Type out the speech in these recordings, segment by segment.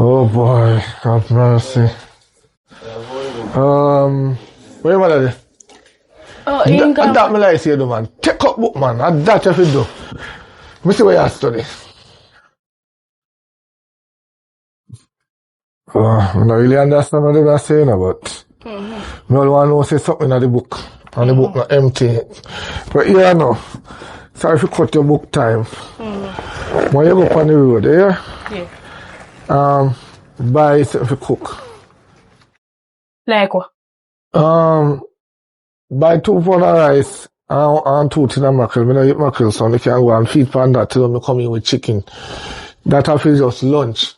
Oh boy, have mercy. Where am I there? Oh, that me like say do, man. Take up book, man. That if you do. Me see where you study. I don't really understand what they're saying, but me only want to know say something in the book. And the book not empty. But yeah, no. Sorry if you cut your book time. When you go up on the road, yeah. Buy something to cook. Like what? Buy 2 pound of rice and 2 tin of mackerel. Me no eat mackerel, so I can go and feed pan that till I come in with chicken. That after just lunch.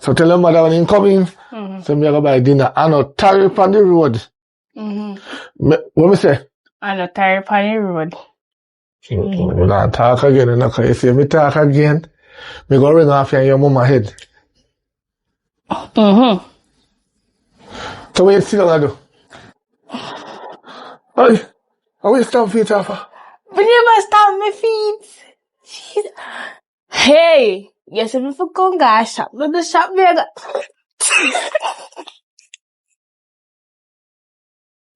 So tell your mother when you come in, so me go buy dinner. I no tarry on the road. What me say? I no tarry on the road. You not talk again, you know, cause you say me talk again, me go ring off your mama head. So what you sit down and do? Hey, how you stamp feet off? But you must stamp my feet. Jeez. Hey, you said me for go to shop, not the shop me.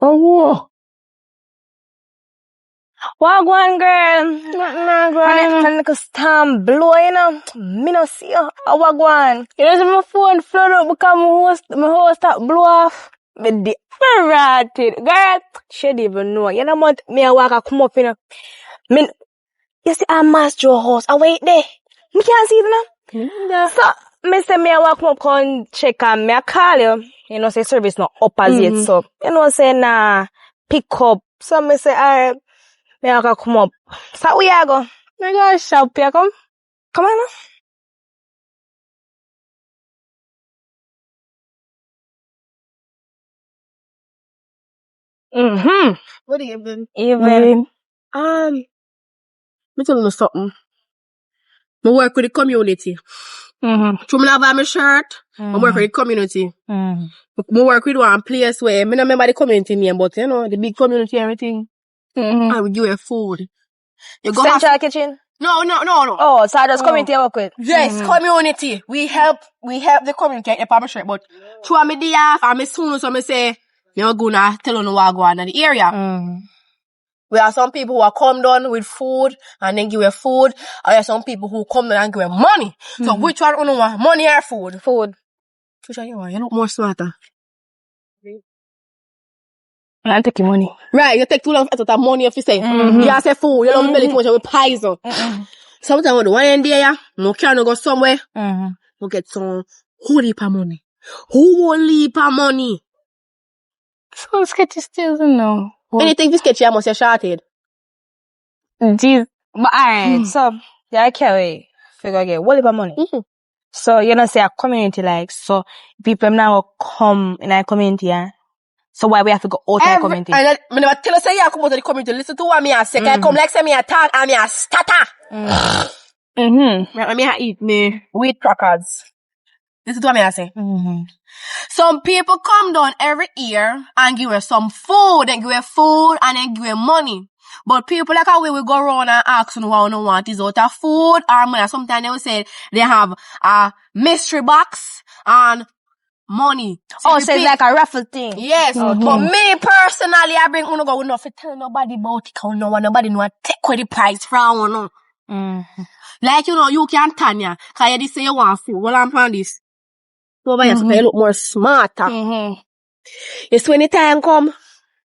Oh, Wagwan girl, nothing girl. And like a storm blowing up. Me no see you. Wagwan. You know, my phone flood up because my host start blow off. Me de rotted. Girl, she don't even know. You know what? Me a walk a come up in a. Me, you see a master house. I wait there. Me can't see it now. So, me say me a walk up come check and me a call you. You know, say service not up as yet. So, you know, say nah, pick up. So, me say, alright. Me a come up. So, where you go? Me go shop here, come. Come on now. What even? Even. Me tell you something. I work with the community. So me have my shirt. I work with the community. I work with one place where me not remember the community name, but you know, the big community and everything. I will give you food. You go Central kitchen? No. Oh, so that's community I work with? Yes, community. We help the community help my shirt, but through me day off and me soon, so me say, me not gonna tell you what I go on in the area. We have some people who are come down with food and then give you food. And there are some people who come down and give you money. So which one you want? Money or food? Food. Which one you want? You look more smarter. I take your money. Right, you take too long to take money if you say. You say food, you don't belly too much with poison. Sometimes when the one in there, no can go somewhere, you get some whole heap of money. Whole heap of money. So sketchy still, you know. Anything for sketchy, I must say shorted. Jeez. But alright, so, yeah, carry, figure get whole heap of money. So, you know, say a community like, so, people now come in a community, yeah? So why we have to go out of the community? I never tell us say you come out of the community. Listen to what me I say. I come like say me a talk and me a stutter. Me a eat me wheat crackers. Listen to what me I say. Some people come down every year and give us some food, and give us food and then give us money. But people like how we will go around and ask what we want is out of food or money. Sometimes they will say they have a mystery box and money. So it's like a raffle thing. Yes. But me personally, I bring uno go enough to tell nobody about it. Cause no one, nobody know take away the price from uno. Like, you know, you can't Tanya. Cause you say you want food. Well, I'm on this. So, but you look more smarter. You see when the time come,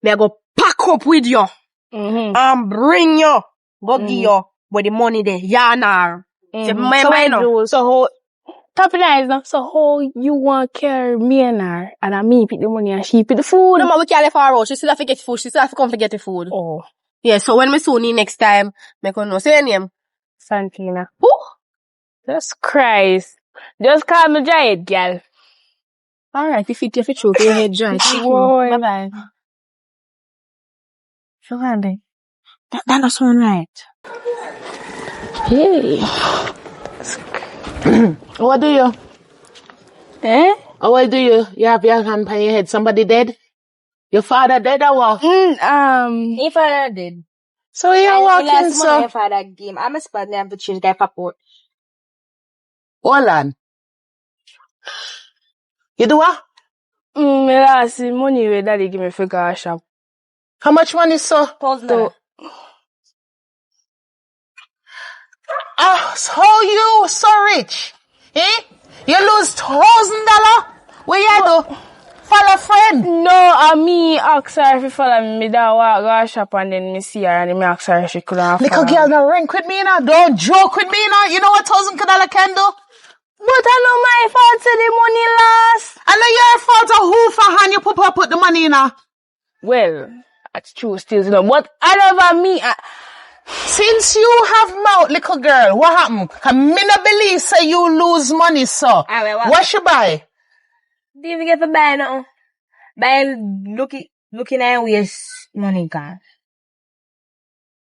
they go pack up with you. And bring you. Go give you. But the money there, yanar. So, top of that is now, so how you want to carry me and her, and I me pick the money and she pick the food? No, ma, we carry for her. She still have to get food. She still have to come to get the food. Oh. Yeah, so when me soon need next time, me can know. Say your name. Santina. Who? Jesus Christ. Just call me dry head, girl. Alright, if you choke your head dry. Whoa, bye-bye. That not sound right. Hey. What do you? What do you? You have your hand on your head. Somebody dead? Your father dead or what? Your father dead. So you're walking, so. For that game. I'm a spot name to change guy passport. Hold on. You do what? Me last money where daddy give me for go shop. How much money, so? $1,000. So you so rich? Eh? You lose $1,000? Where you do? Follow friend? No, me ask her if you follow me that walk go shop and then me see her and me ask her if she could have Little girl, don't rank with me now. Don't joke with me now. You know what $1,000 can do? But I know my fault to the money last. I know your fault of who for hand you put the money in her. Well, that's true still, you know. But I never me. Since you have mouth, little girl, what happened? I me not believe say you lose money, so. What should buy? Do you get for buy now? Buy looking at waste money gone.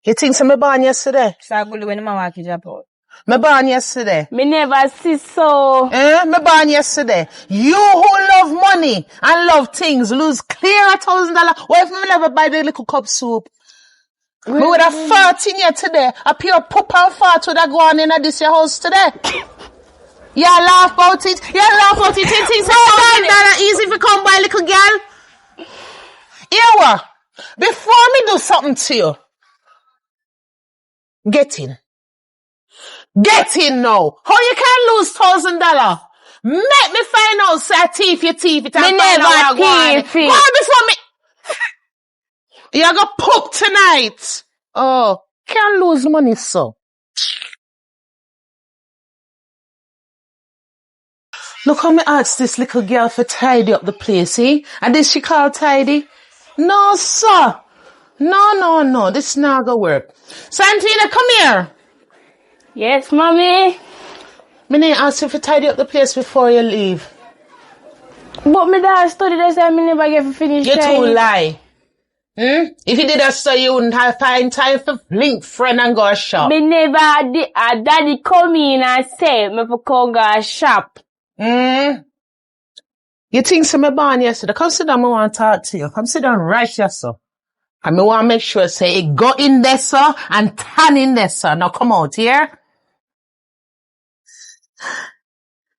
You think so me born yesterday? So I go when my walk in Japan. Me born yesterday. Me never see so. Me born yesterday. You who love money and love things lose clear $1,000. What if me never buy the little cup soup? Me would have fart in here today. A pure poop and fart would have gone in at this your house today. You laugh about it. You laugh about it. You think $1,000 easy if you come by, little girl. Here what? Before me do something to you, get in. Get in now. How you can lose $1,000? Make me find out, say, thief you thief it. Me never thief it. Go on before me. You gonna poop tonight. Oh, can't lose money, so. Look how me ask this little girl for tidy up the place, eh? And this she call tidy? No, sir. No. This not gonna work. Santina, come here. Yes, mommy. Me need ask you to tidy up the place before you leave. But me dad study this and me never get to finish. You too lie. If you did that so you wouldn't have find time for link friend and go shop. Me never did. Daddy come in and say me for go shop. You think so me born yesterday? Come sit down, I want to talk to you. Come sit down right here, sir. And me want to make sure say it go in there, sir, and turn in there, sir. Now come out here.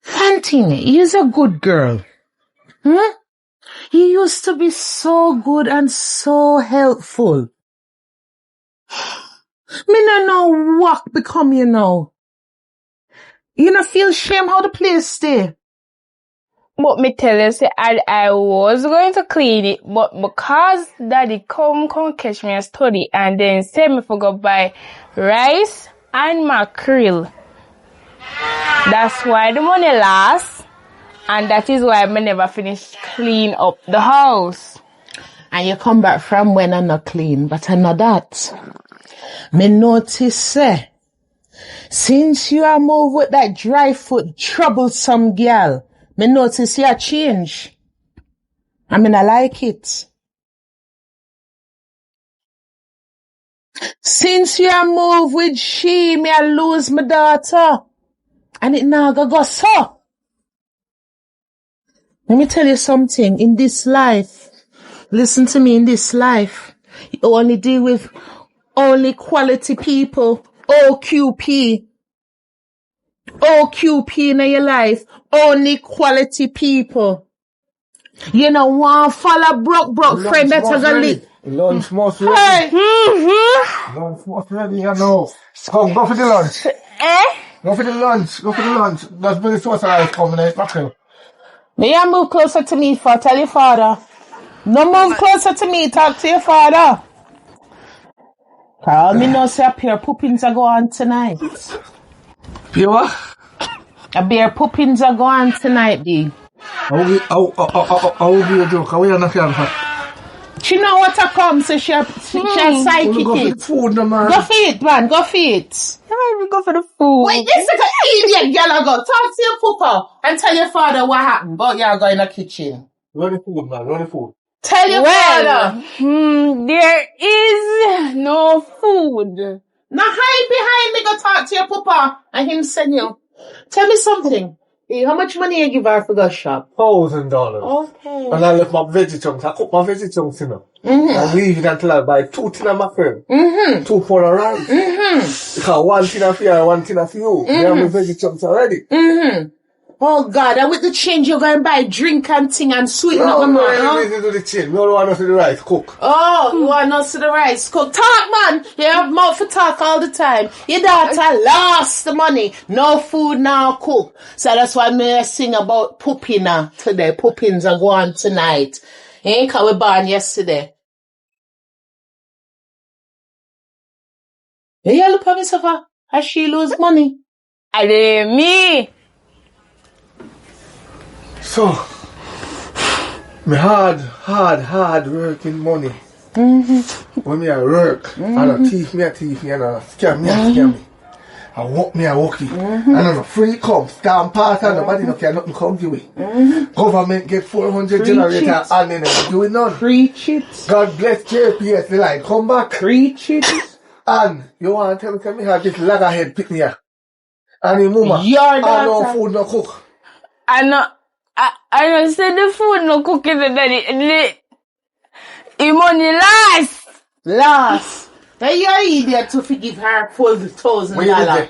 Fantine, you's a good girl. You used to be so good and so helpful. Me no know what become you now. You not feel shame how the place stay. But me tell you, say, I was going to clean it, but because daddy come catch me and study and then say me for go buy rice and mackerel. That's why the money lasts, and that is why me never finish clean up the house. And you come back from when I'm not clean, but I know that. Me notice, say, since you are moved with that dry foot, troublesome girl, me notice you change. I mean, I like it. Since you are moved with she, me I lose my daughter. And it now go so. Let me tell you something. In this life, listen to me, in this life, you only deal with only quality people. OQP in your life. Only quality people. You know, one follow broke friend that's a gully. Lunch must ready. Hey. Lunch must ready, you know. Come, go for the lunch. Go for the lunch. That's very sauce I coming in mackerel. May you move closer to me, for tell your father. No move closer to me, talk to your father. Call me no say a pair poopings are go on tonight. Pure what? A pair poopings are go on tonight, D. How will be a joke? How will you not care for? She know what to come, so she a psychic Go for the it. food, no, man. Go for it, man. Go for it. We go for the food. Wait, this is an idiot girl. Go talk to your papa and tell your father what happened. But y'all go in the kitchen. Run the food, man. Run the food. Tell your father. There is no food. Now hide behind me. Go talk to your papa and him send you. Tell me something. Hey, how much money you give her for the shop? $1,000. Okay. And I left my veggie chunks. I cook my veggie chunks, you know. I leave it until I buy 2 tin of mackerel. 2 pound of rice. Because 1 tin for you and 1 tin for you. They have my veggie chunks already. Oh God, and with the change you're going to buy drink and thing and sweeten up the man, no, do the change. We don't want to see the rice cook. Oh, you want us to the rice cook. Talk, man. You have mouth for talk all the time. Your daughter lost the money. No food, now cook. So that's why me sing about pooping today. Poopings are going tonight. Cause we born yesterday. Yeah, look at me, Safa. As she lose money. Me. So, me hard working money. When me a work, and a thief me, and a scam me. I walk me, and on a free come, scam part, and nobody no care nothing come give it. Government get 400 generator and then do it none. Preach it. God bless JPS, the light come back. Preach it. And you want to tell me how this laggerhead pick me here? And the mama, Your and no daughter. food no cook. I know say the food no cooking the money last. Now you're idiot to forgive her $4,000. What you did there?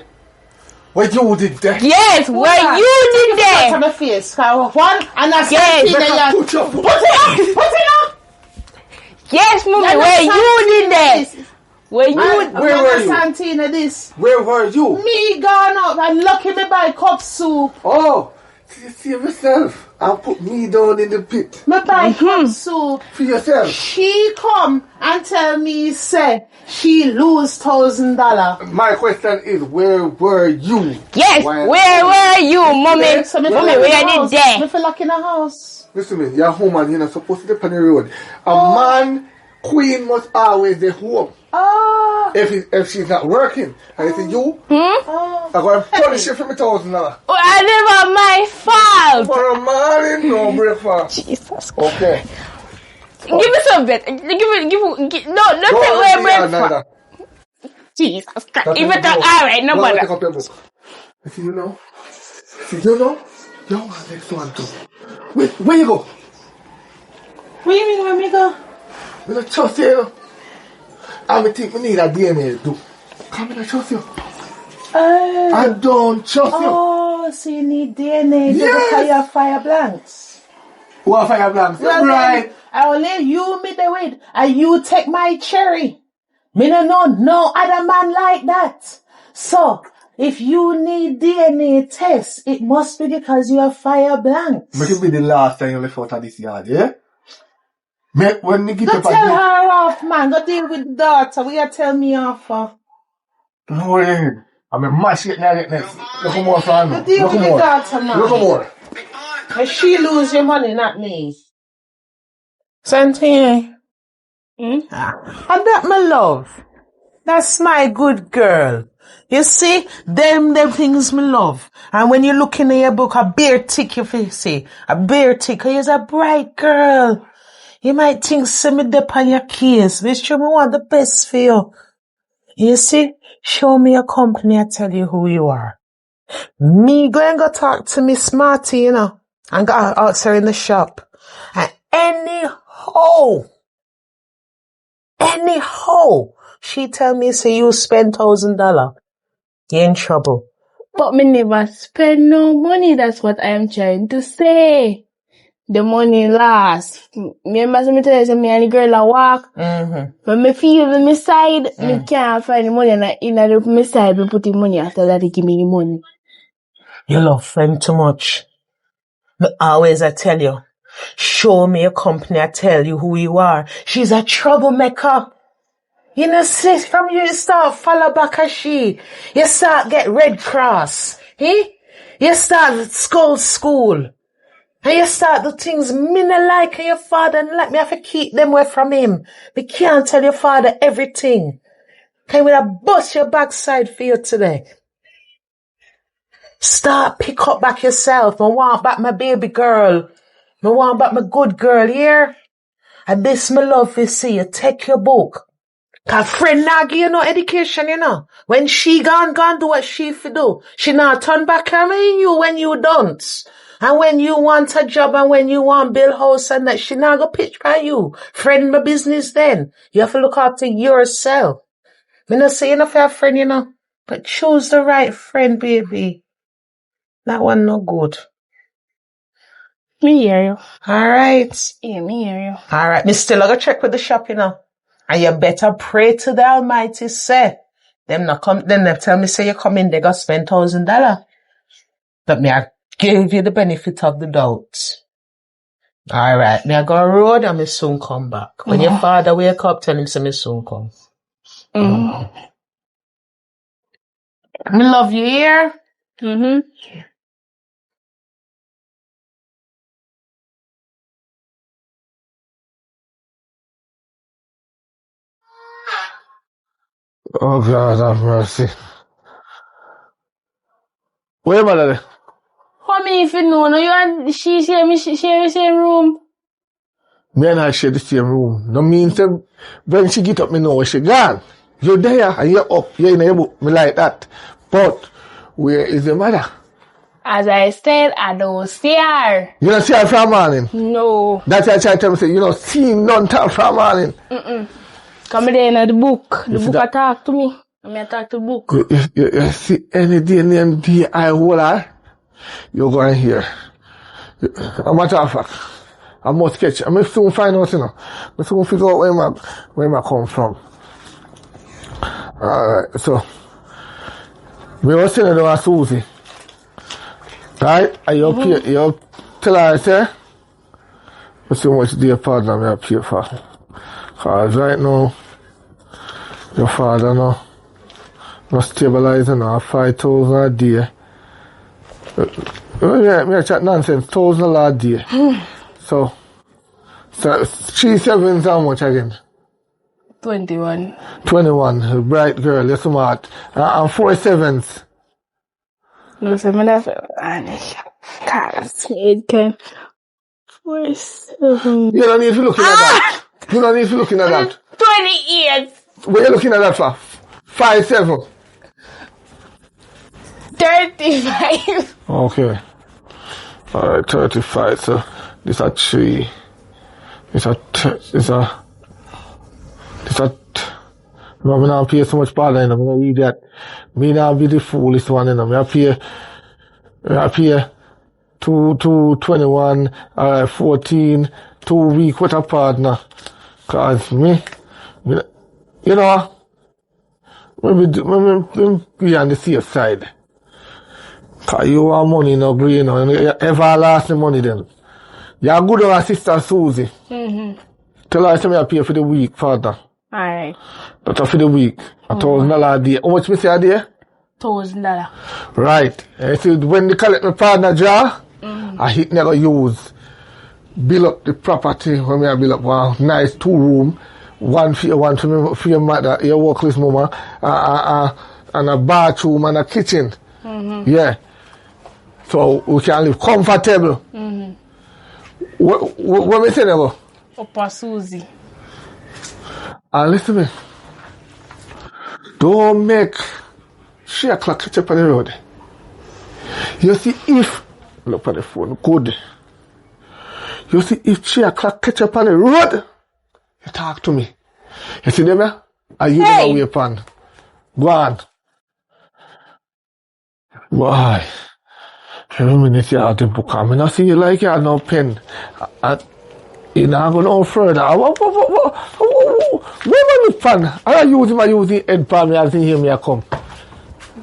What you did there? Yes, where you did Out that. of my face. One, and that's Yes. Put your foot. Put it up. Yes, mommy, where you did that. Where you Where were you? Santina this. Where were you? Me gone up and lucky me buy cup soup. Oh, see yourself. I'll put me down in the pit. Me buy cup soup. For yourself. She come and tell me say she lose $1,000. My question is, where were you? Yes, Why- where were you, mommy? So me Mommy, feel like where in the did house. that? Me feel like in the house. Listen to me, you're home and you're not supposed to be on the road. A man, queen must always be home. Oh. If she's not working, and it's you, Oh. I'm going to punish you for me $1,000. Oh, I never my fault. For a morning, no breakfast. Jesus. Okay. Give me some bit. Give, no, don't take away breakfast. Jesus Christ. If it's alright, no Take bother. up your book. See, you know? You want next one too. Where you go? What you mean where me go? I don't trust you. I think we need a DNA too. Come in, I trust you. I don't trust you. Oh, so you need DNA to Yes. carry your fire blanks. What fire blanks? Well, Right. then, I will let you me the with, and you take my cherry. Me no know no other man like that. So, if you need DNA test, it must be because you have fire blanks. Make it be the last time you left out of this yard, yeah? When you get Go up tell and her off, man. Go deal with the daughter. What you tell me off for? don't worry. I'm a mash it now, next. Look more for me. Go deal Look with the more. daughter, man. Look more. And she lose your money, not me. Santini. And that my love. That's my good girl. You see, them things me love. And when you look in your book, a bear tick you see. A bear tick, you're a bright girl. You might think send me dip on your case. Make sure me want the best for you. You see, show me your company, I tell you who you are. Me go and go talk to me smarty, you know, and go ask her in the shop. And anyhow, she tell me, say you spend $1,000. You're in trouble. But me never spend no money. That's what I am trying to say. The money last. Remember, me tell you, say me and the girl a walk. When me feel on my side, me can't find the money. And in my side, me put the money after that, they give me the money. You love friend too much. Me always I tell you, show me a company, I tell you who you are. She's a troublemaker. You know, sis, from you start follow back as she. You start get Red Cross. You start school. And you start the things me no like and your father and like me have to keep them away from him. Me can't tell your father everything. Can we bust your backside for you today? Start pick up back yourself. I want back my baby girl. I want back my good girl here. And this my love you see. You take your book. Cause friend not give you no education, you know. When she gone do what she fi do. She not turn back on you when you don't. And when you want a job and when you want build house and that, she not go pitch by you. Friend my business then. You have to look after yourself. Me not say you no fair friend, you know. But choose the right friend, baby. That one no good. Me hear you. Alright. Yeah, me hear you. Alright. Me still gonna check with the shop, you know. And you better pray to the Almighty, say. Then they tell me, say you come in, they got spend $1,000. But me, I give you the benefit of the doubt. Alright, me I go road and me soon come back. When your father wake up, tell him, say me soon come. Me love you here. Oh God have mercy. Where am I? How me if you know, no, you and she share the same room. Me and her share the same room. No means when she get up, me know where she gone. You're there and you're up. You're in your book. Me like that. But where is your mother? As I said, I don't see her. You don't see her from morning? No. That's why I try to tell me, say, you don't see none time from morning. Come there in the book. The book talk to me. I talk to the book. You see any day, any day I hold her, you're going here. A matter of fact, I must catch. I may soon find out, you know. I soon figure out where I come from. Alright, so we was sitting down with Susie. Right? And you tell her, say, let's see how much dear partner me I pay for. Cause right now, your father no stabilizing now, 5,000 a day. Me I chat nonsense, $1,000 a day. So 3 sevens how much again? 21. 21, bright girl, you're smart. And 4 sevens. No, so me that's it can 4 7. You don't need to look at that. You don't need to look at that. 28. What are you looking at that for? 5 7. 35. Okay. Alright, 35. So this are 3. No, me not pay so much bother, you know. Me not read that. Me not be the foolish one, you know. Me pay 21, 14, 2 week with a partner. Cause me, you know, maybe be on the safe side. Cause you want money, no green, you know, everlasting money then. You're good on our sister Susie. Tell her I pay for the week, father. Alright. That's for the week. $1,000 a day. How much me say a day? $1,000. Right. And see, when they collect my partner jar, I hit never use. Build up the property when I build up one nice 2 room, one for your mother, your workless mama, and a bathroom and a kitchen. Yeah. So we can live comfortable. What me say now? Upper Susie. And listen to me. Don't make 3 o'clock catch up on the road. You see if, look at the phone, good. You see if 3 o'clock catch up on the road, you talk to me. You see them here? Are you hey. Away upon? Go on. Why? Every minute you have the book. I mean, I see you like you have no pen. You're not going no further. Where am I pan? I using head pan me as in here me I come.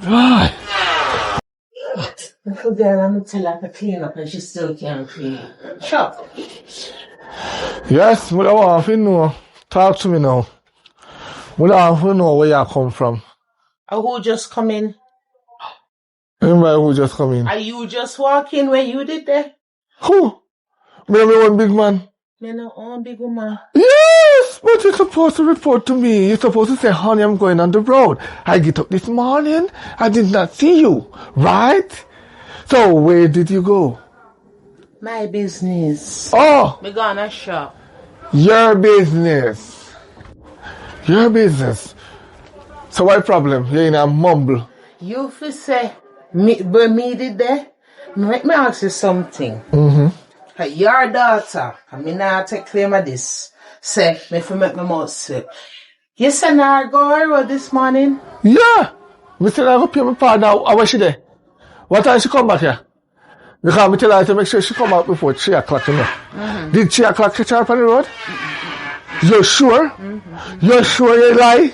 Why? Little girl, I'm tell her to clean up and she still can't clean. Sure. Yes, but I want to know. Talk to me now. But I want to know where you come from. Who just come in? Anybody who just come in? Are you just walking where you did there? Who? Me one big man. Me no one big woman. Yes, but you're supposed to report to me. You're supposed to say, honey, I'm going on the road. I get up this morning. I did not see you. Right? So where did you go? My business. Oh. Me gonna shop. Your business. Your business. So what problem? You in a mumble. You fi say, but me did that? Let me ask you something. Your daughter, I mean now take claim of this. Say, me fi make my mouth slip. You send her go her road this morning? Yeah. Me tell her go pay my partner. How was she there? What time she come back here? Because me tell her to make sure she come out before 3 o'clock, you know. Did 3 o'clock catch her up on the road? You sure? You sure you lie?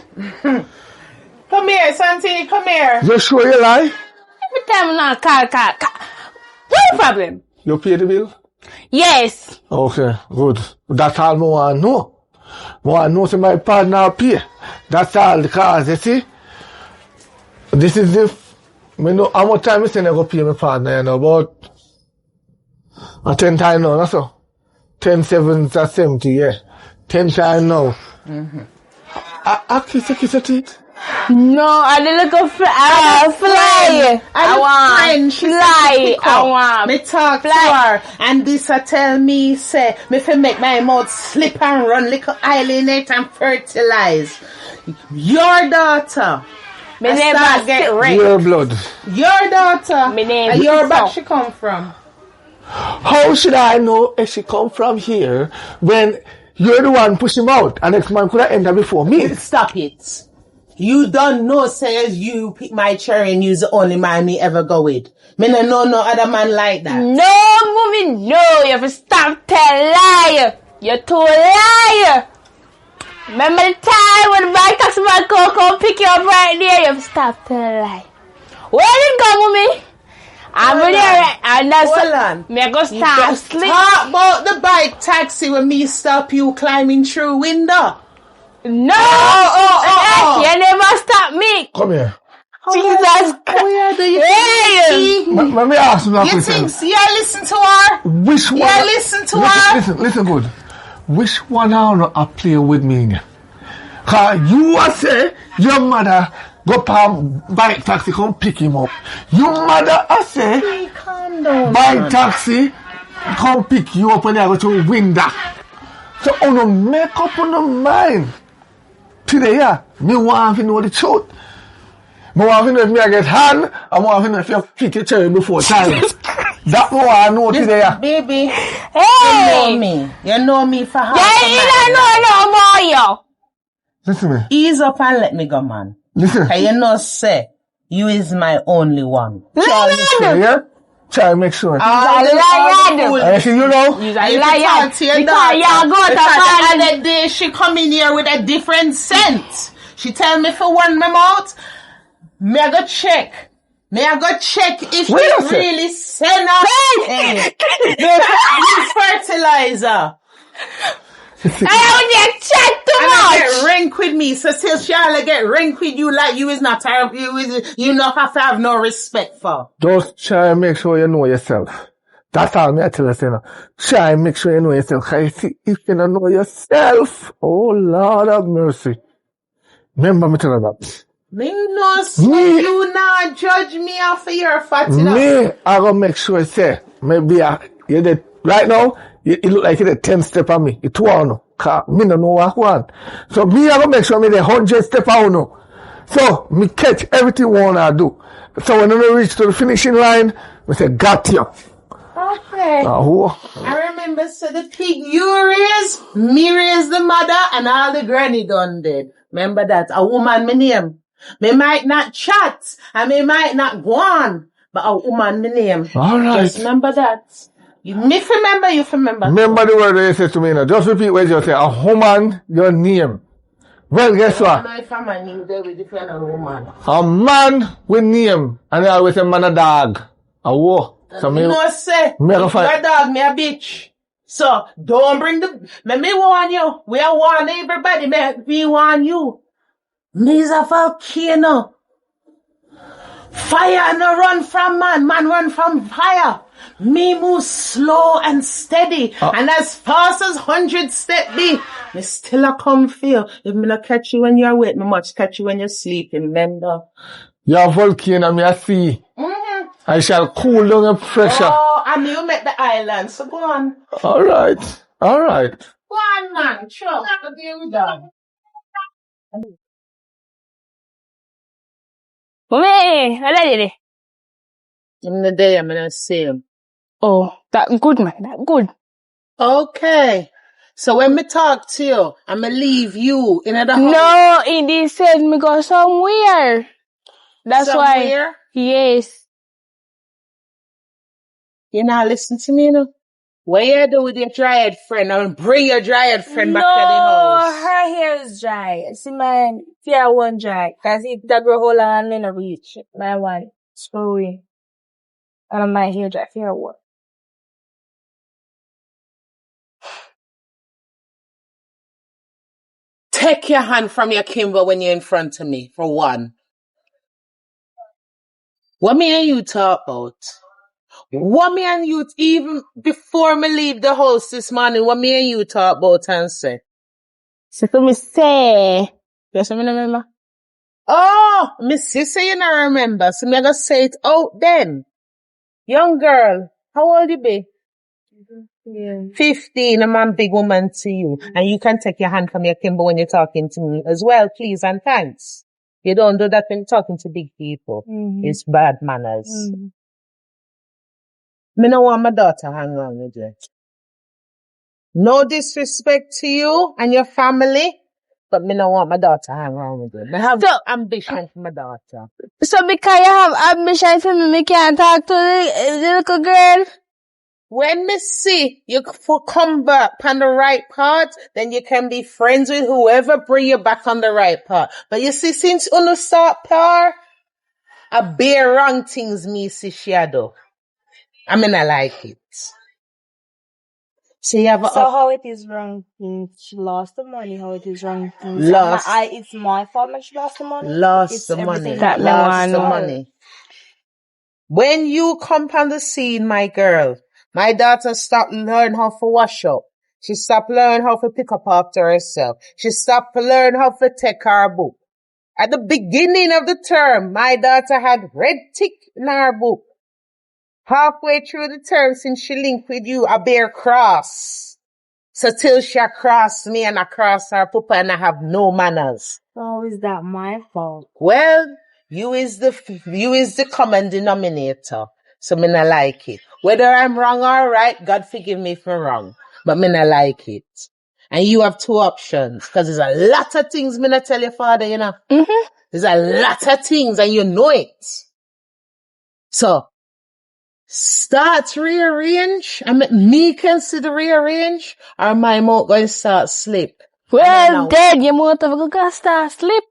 Come here, Santi, come here. You sure you lie? Every time now, call. What's the problem? You pay the bill? Yes. Okay, good. That's all I want to know. I want to know if my partner pay. That's all because, you see, this is the, I know how much time I say I go pay my partner, you know, about 10 times now, that's so. 10 7s are 70, yeah. 10 times now. I kiss a teeth. No, I didn't look fly. I want fly. I want me talk to her, and this tell me say me fi make my mouth slip and run little island it and fertilize. Your daughter. Me never get raped. Your blood. Your daughter. Me name and your is back so. she come from. How should I know if she come from here when you're the one push him out and next man could have entered before me? Stop it. You don't know says you pick my cherry and you's the only man me ever go with. Me no know no other man like that. No, movie, no. You have to stop telling lie. You're too liar. Remember the time when the bike taxi man come pick you up right there? You have to stop telling lie. Where did it go, mommy? I'm really right. And that's hold on. Me I go start sleep. Talk about the bike taxi when me stop you climbing through window. No! Oh. You never stop me! Come here. Jesus Christ! Where do you Hey! Let me ask you that You question. think you listen to her? Which one? Yeah, listen to her. Listen good. Which one are play with me? Cause you are say your mother go palm bike taxi come pick him up. Your mother I say Hey, calm down. bike taxi come pick you up when you go to window. So on the make up on the mind. Today, yeah, me want to know the truth. Me want to know if me I get hand, I want to know if you pick your cherry before time. That me want to know today, yeah. Baby, Hey! you know me for half Yeah, a you mile. don't know no more, yo! Listen to me. Ease up and let me go, man. Listen. Cause you know say, you is my only one. Listen, yeah? Try to make sure. liar. I see you know. You're I a liar. to your Because you go to the find other day she come in here with a different scent. She tell me for one my mouth. Me I go check. If Wait a it sec. really send us fertilizer. I don't chat too And I much! get rank with me. So till Charlotte get rank with you like you is not you not have to have no respect for. Just try and make sure you know yourself. That's all me I tell you, you know. Try and make sure you know yourself. Cause you see, if you don't know yourself, oh Lord have mercy. Remember me tell you that. Me know so Me- you not judge me off of your fat Me, I gonna make sure say, maybe you did right now, you look like you did 10 step on me. It's 2 on. Cause me no know what one. So me, I gonna make sure me the 100 step on no. So me catch everything wanna do. So when I reach to the finishing line, we say, got you. Okay. Who? I remember so the pig you raised, me raised the mother, and all the granny done dead. Remember that? A woman me name. Me might not chat, and me might not go on, but a woman me name. All right. Just remember that. You remember, you remember. Remember the word they say to me now. Just repeat what you say. A woman, your name. Well, guess I what? don't know if I'm a new day with different woman. A man with name, and I always say man a dog. A war. So me, You know say, me if go find- your dog, me a bitch. So, don't bring me warn you. We are warn everybody, me warn you. Me's a volcano. Fire no run from man run from fire. Me move slow and steady, and as fast as 100 step be, me still a come feel. If me not catch you when you're awake, me much catch you when you're sleeping, remember? You're a volcano, me a sea. I shall cool down your pressure. Oh, and you met the island, so go on. Alright. Go on, man. Sure. What do you done? Mommy, what did it? In the day, I'm gonna see him. Oh, that good, man. That good. Okay. So when me talk to you, I'm gonna leave you in the house. No, it said me go somewhere. That's why. Somewhere? Yes. You not listen to me, you know? What you do with your dryad friend? I'll bring your dryad friend back to the house. No, her hair is dry. See, man, fear one dry. Cause if that grow whole and then reach, my one, screwy. And my hair dry, fear one. Take your hand from your Kimber when you're in front of me, for one. What me and you talk about? What me and you, even before me leave the house this morning, what me and you talk about and say? So me say. Yes, I remember. Oh, me sister, you not remember. So me gonna say it out then. Young girl, how old you be? Yeah. 15, I'm a big woman to you. And you can take your hand from your Kimber when you're talking to me as well, please and thanks. You don't do that when you're talking to big people. It's bad manners. Me no want my daughter hang around with you. No disrespect to you and your family, but me no want my daughter hang around with you. I have ambition for my daughter. So because you have ambition for me can't talk to the little girl? When me see you come back on the right path, then you can be friends with whoever bring you back on the right path. But you see, since you start par, a bare wrong things me see shadow. I mean, I like it. So you have how it is wrong? She lost the money. How it is wrong? Lost. It's my fault that she lost the money. Lost It's the money. everything That me Lost want the know. money. When you come on the scene, my girl, my daughter stopped learn how to wash up. She stopped learn how to pick up after herself. She stopped learn how to take her book. At the beginning of the term, my daughter had red tick in her book. Halfway through the term, since she linked with you, a bare cross. So till she cross me and I cross her papa and I have no manners. How is that my fault? Well, you is the common denominator. So me not like it. Whether I'm wrong or right, God forgive me if I'm wrong. But me not like it. And you have two options. Cause there's a lot of things me not tell your father, you know. There's a lot of things and you know it. So, start rearrange. I mean, me consider rearrange or my mouth going to start slip. Well, dead, your mother will go start sleep.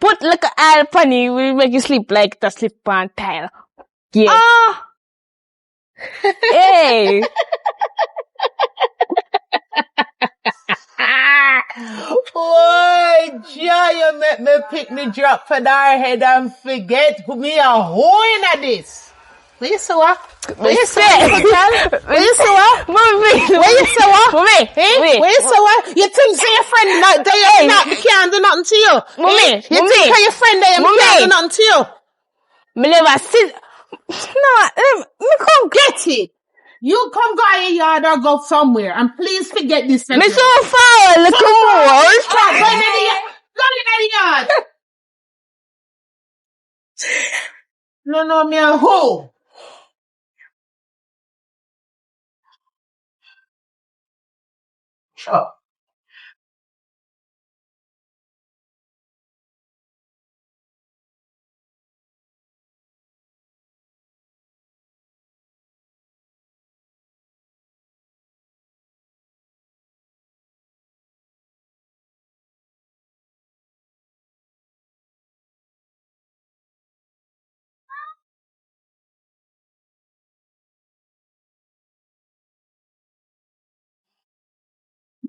Put like a oil funny will make you sleep like the slip on tile. Yeah. Hey. Boy, Jah, you make me pick me drop for our head and forget who me a whole in this. What you say what? What you say what? What you say what? Mommy. What you say what? Mommy. Hey? What you say what? You think say your friend not there not can't do nothing to you? Mommy. You think your friend there can't do nothing to you? Me never see. No, me come get it. You come go in your yard or go somewhere and please forget this. Me so far, look more. Stop going in the yard. No, me a hoe. Sure.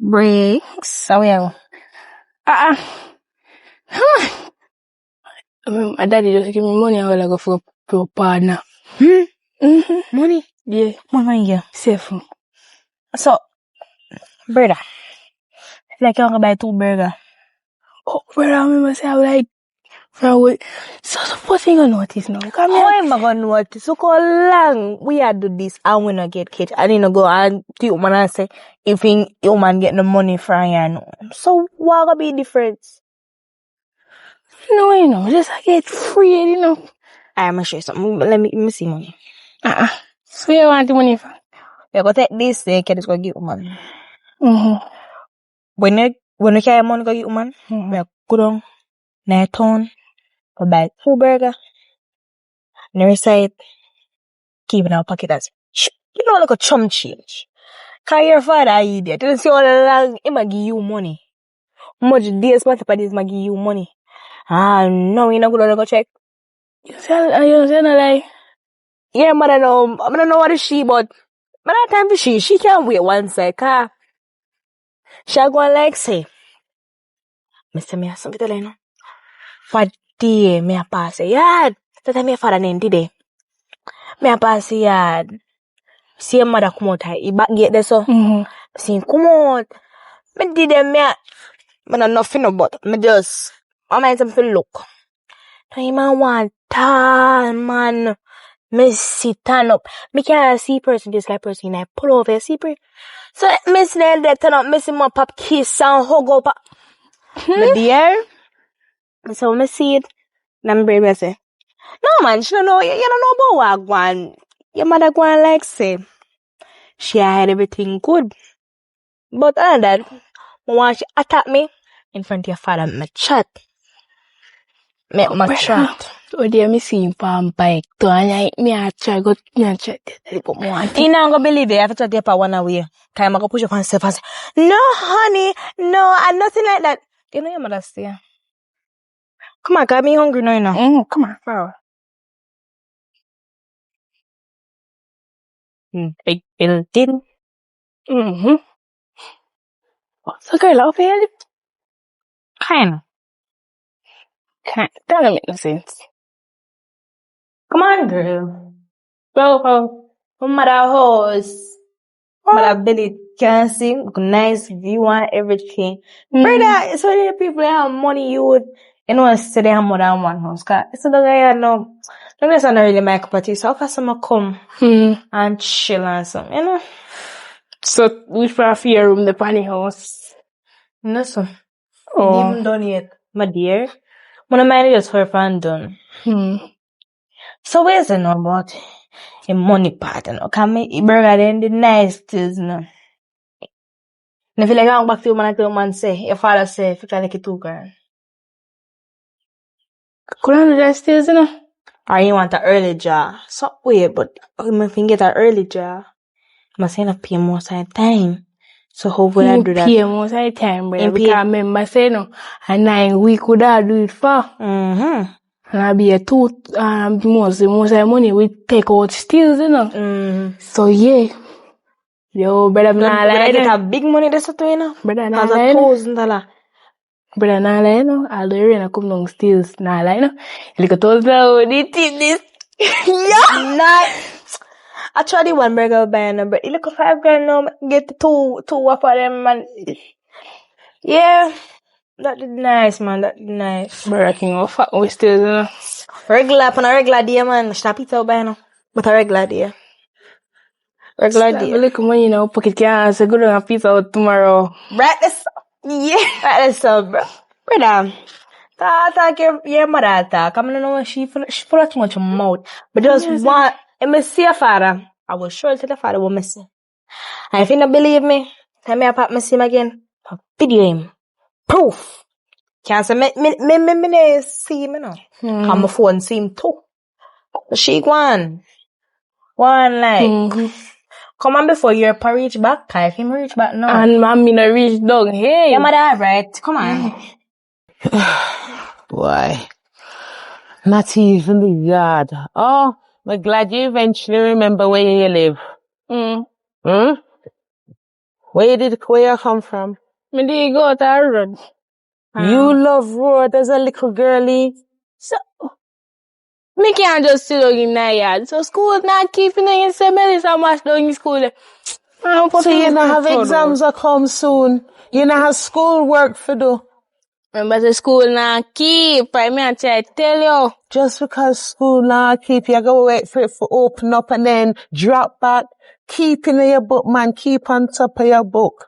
Breaks. So yeah. My daddy just give me money. I will go for a partner. Money? Yeah. Money, yeah. Safe. So, brother, I feel like you want to buy 2 burgers. Oh, brother, I remember say I like So what you gonna notice now? Come How here. am I gonna notice? Look how long we had do this and we not get catch. I didn't go and the woman and say, if you man get the money from you. So what gonna be the difference? No, you know, just I get free, you know. I'm gonna show you something. Let me see money. So you want the money for? You go take this, then can just go give woman. Mm-hmm. When you carry money go give woman, we go down, na town, go buy 2 burger, and the rest of it, keep in our pocket as you know like a chum change. Cause your father idiot. You don't see all along he might give you money. Much days multiple days might give you money. No, you not gonna go check. You say no lie. Yeah, I don't know what is she, but not time for she can't wait one side, car. She go like say, Mr. Me have something to tell you now. For day, me a pass a yard. That time me father name today. Me a pass a yard. See your mother come out, he back gate there so. See him come out. Me did them, me not nothing about. Me just, I mind something look. So him a want tall man. Me sit turn up. Me can't see person this like person. I pull over see person. So me see that turn up. Me see my pop kiss and hug up. Me dear. So me see it. Then me baby say, no man, she don't know. You don't know about what going. Your mother going like say. She had everything good. But other than that, when she attack me in front of your father, me chat. Me chat. Oh dear, me see him on bike. To me a try go chat. But more. You not gonna believe it. I have to chat your pa one away. Time I go push up and say, no honey, no, and nothing like that. You know your mother stay. Come on, got me hungry now, you know. Come on, bro. Big building. So girl, up here. Kind. That don't make no sense. Come on, girl. Bro. Mother house. Mother belly can sing, nice view and everything. Brother, so many people have money you would, you know, say they have more than one house. Cause it's not like no. Don't listen really my cup of tea. So how someone come and chill and something, you know? So which part of your room the panny house? No, so. Even done yet, my dear. One of mine just for fun done. So where's the know about a money part, you know? Can me burger then the nice things, you know? And if you like going back to your man and tell man say, your father say, if you can like it too, girl. Couldn't do that still, you know? Or you want an early job. So weird, but if you get an early job, I say not pay most of the time. So how will I do that? Pay most of the time, but because I remember saying no, a 9 week could I do it for? And I'll be a 2 most of the money we take out still, you know? So yeah. Yo, brother, I get a big money this too, you know? Brother, as $1,000. Brother, nah lie, no. Although you ain't come down still, nah lie, no. You look at all the this. Yeah. Nah. Actually, one burger buy a number. You look at $5,000 now, get two of them, man. Yeah. That did nice, man. That did nice. Brother, king of fuck, we still, you know. Regular day, man. Stop it out by now. But a regular day. Regular day. Look, man, you know, pocket can say good on a pizza out tomorrow. Right, that's so, bro. Brother. Talk your mother talk. I don't know she full of too much mouth. But just want, if I see a father, I will sure tell the father what I see. And if you don't believe me, tell me about me see him again. I'll video him. Proof. Can't say me see him, you know. On my phone see him too. She one like. Come on before your pa reach back. If him reach back now. And mommy no reach down. Hey. Your mother right. Come on. Boy. Not even the yard. Oh, I'm glad you eventually remember where you live. Where you come from? Me did go to a road. You love road as a little girlie. So, me can't just sit down in the yard. So school not keeping in Semeli so much down in school. So you don't have exams that come soon. You don't have school work for do. Remember the school now keep. I mean, I tell you. Just because school now keep, you go wait for it to open up and then drop back. Keep in your book, man. Keep on top of your book.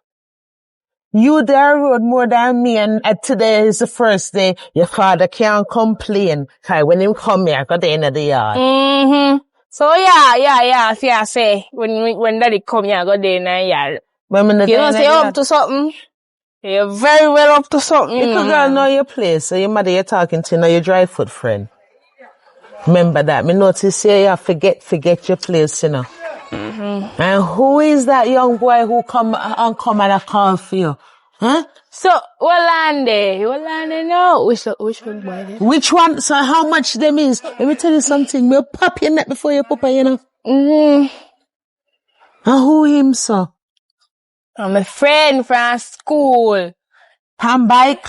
You there road more than me, and today is the first day. Your father can't complain. Cause when him come here, got the end of the yard. So yeah. If you say when daddy come here, go there in the yard. You know, say up to something. You're very well up to something. Little girl know your place, so your mother you're talking to, know your dry foot friend. Remember that. Me notice here you forget your place, you know. And who is that young boy who come and call for you? Huh? So, Walande no. Which one boy? Which one? So how much them is? Let me tell you something. Me pop your neck before you papa, you know. And who him, so? I'm a friend from school. Ham bike?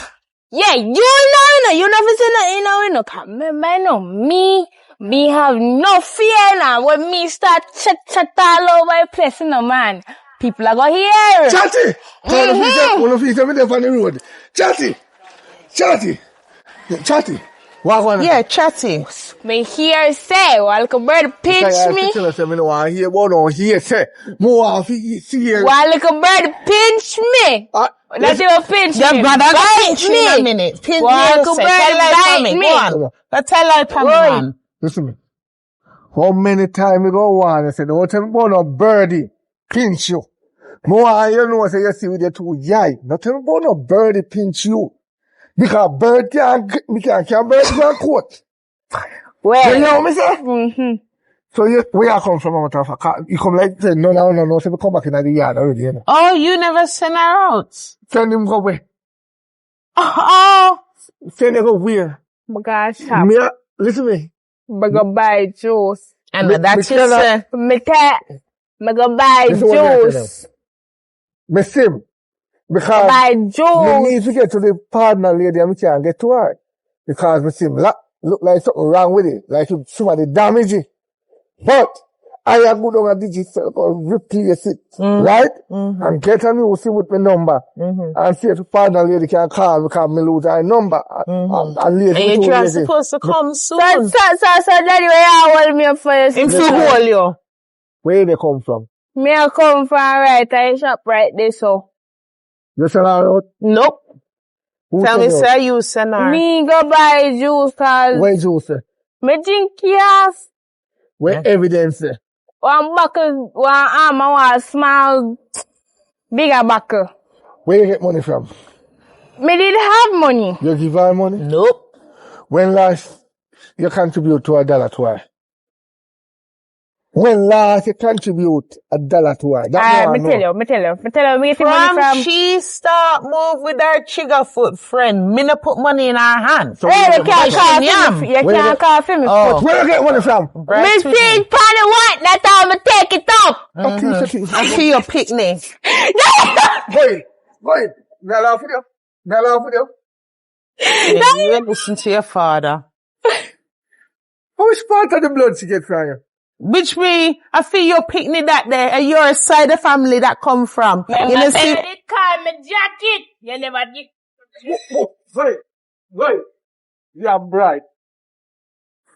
Yeah, you know, you never seen that, you know, can't remember, no, me have no fear now. When me start chat all over the place, you know, man, people are going here. Chatty! One of you tell me they're on the road. Chatty. What one? Yeah, Chatty. Me hear say, while the bird pinch me. While the bird pinch me. That's your pinch me. Your brother pinch me in a minute. Pinch me. Go on. But tell her to man. Listen to me. How many times you go on and say, don't tell me about no birdie pinch you. More you know, say you see with your two yai. Don't tell me about no birdie pinch you. Because bird can't bird can't quote. Well. You know what I say? So where you come from, matter of fact? You come like, say, no, so we come back in the yard already, you know. Oh, you never send her out? Send him go where? Oh. Send him go where? My gosh, listen to me. I go buy juice. And that's it, I go buy juice. Me sim. Because buy juice. me need to get to the partner lady and me can't get to her. Because me sim look like something wrong with it. Like somebody damage it. But I have good on a digital replace it. Right? And get a new SIM with my number. And see if the partner lady can call because me lose her number. And you're supposed to come soon. So daddy, where you hold me up for this? Him to hold you. Where they come from? Me I come from right, I shop right there, so. You sell her out? Nope. Tell me, sir, you send her. Me go buy juice, cause. Where juice? Me drink yes. Where evidence? One buckle, one arm, one small, bigger buckle. Where you get money from? Me did have money. You give her money? Nope. When last you contribute to $1 to her? When last you contribute $1 to her? Me tell you, me get money from. She start move with her triggerfoot friend. Me no put money in her hand. So hey, you can't call for me. Where you get money from? Me see party what? That's how me take it up. I feel your picnic. Go ahead. Me laugh with you. You listen to your father. Which part of the blood she get from you? Which me, I feel your picnic that there, and your side of family that come from. You know, see. It call me jacket. You never did. Wait. You're bright.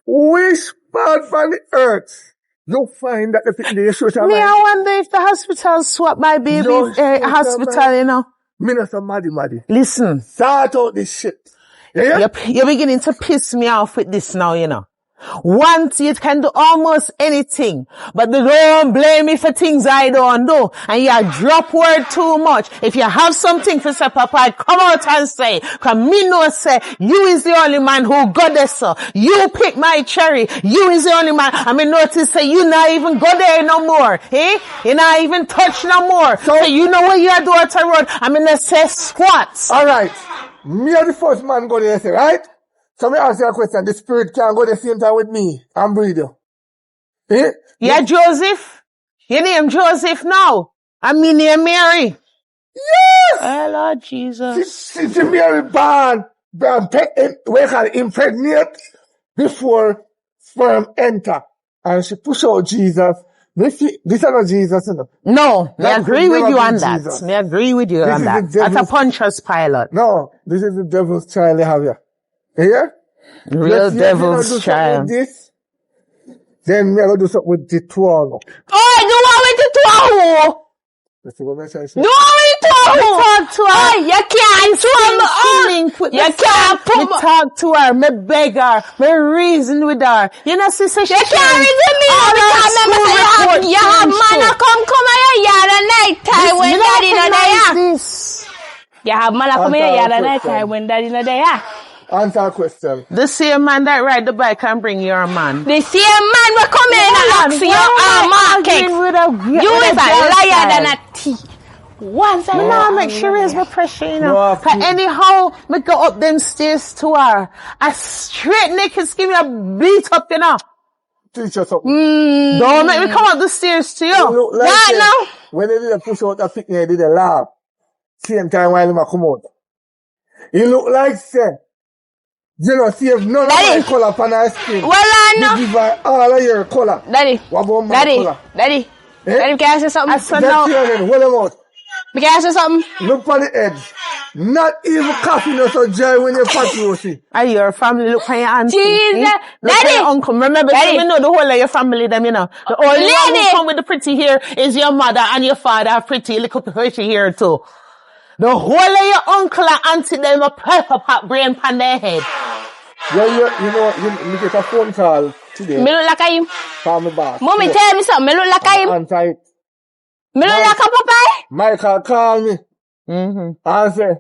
Which part from the earth you find that the picnic is social? Me, I wonder if the hospital swap my baby hospital, you know. Me not so maddy. Listen. Start out this shit. Yeah? You're beginning to piss me off with this now, you know. Once you can do almost anything, but they don't blame me for things I don't do. And you drop word too much. If you have something for say, Papa, come out and say, cause me know say, you is the only man who got there, sir. You pick my cherry. You is the only man. I mean, notice say, you not even go there no more. Eh? You not even touch no more. So you know what you do at the road. I mean, let's say squats. Alright. Me are the first man go there, say, right? So me ask you a question. The spirit can go the same time with me and breathe you. Eh? Yeah, Joseph. Your name Joseph now. And me name Mary. Yes! Oh, Lord Jesus. See Mary born, we call it impregnate before sperm enter. And she push out Jesus This is not Jesus, you know. No, I That agree could with never you be on that. Jesus. I agree with you This on is that. the That's a devil's- Pontius Pilate. No, this is the devil's child you have here. You hear? Real Let's see if you don't do devil's something child. with this. Then we're going to do something with the two. Oh, do what with the two? Let's see what I say. Do what with the two? Talk to her. Oh, you can't swim out. You can't me put talk to her, me beg her, me reason with her. You know, sister, You can't reason me now because remember say you have man a come at your yard at night time when daddy not there. You have man a come at your yard at night time when daddy not there. Answer a question. The same man that ride the bike can bring your man. The same man will come in and ask you market. You is a liar than a thief. Once I No, make sure raise my pressure, you know. No, Cause anyhow, me go up them stairs to her. A straight naked give me a beat up, you know. Teach you something. Don't make me come up the stairs to You you. look like Nah, say, no. when they did a push out the picnic, they did a laugh. Same time while they come out. You look like say, you know, see if none of Daddy. my color on her skin. Well, I You know. give her all of your color. Daddy. What about my Daddy. color? Daddy. Eh? Daddy, can I say something? So Get now, here then, hold them out. Can I say something? Look for the edge. Not even coffee no so dry when you fat roasty. are your family look for your auntie? Jesus. Look for Daddy. your uncle. Remember, Daddy. so we know the whole of your family, them, you know. The only one Lady. who come with the pretty hair is your mother and your father have pretty, little pretty hair too. The whole of your uncle and auntie, them a pepper pot brain pan their head. Yeah, you know, you get a phone call today Me look like him. from my boss. Mommy, Yeah. tell me something. Me look like him. Answer it. Me look like a Popeye. Michael called me and say,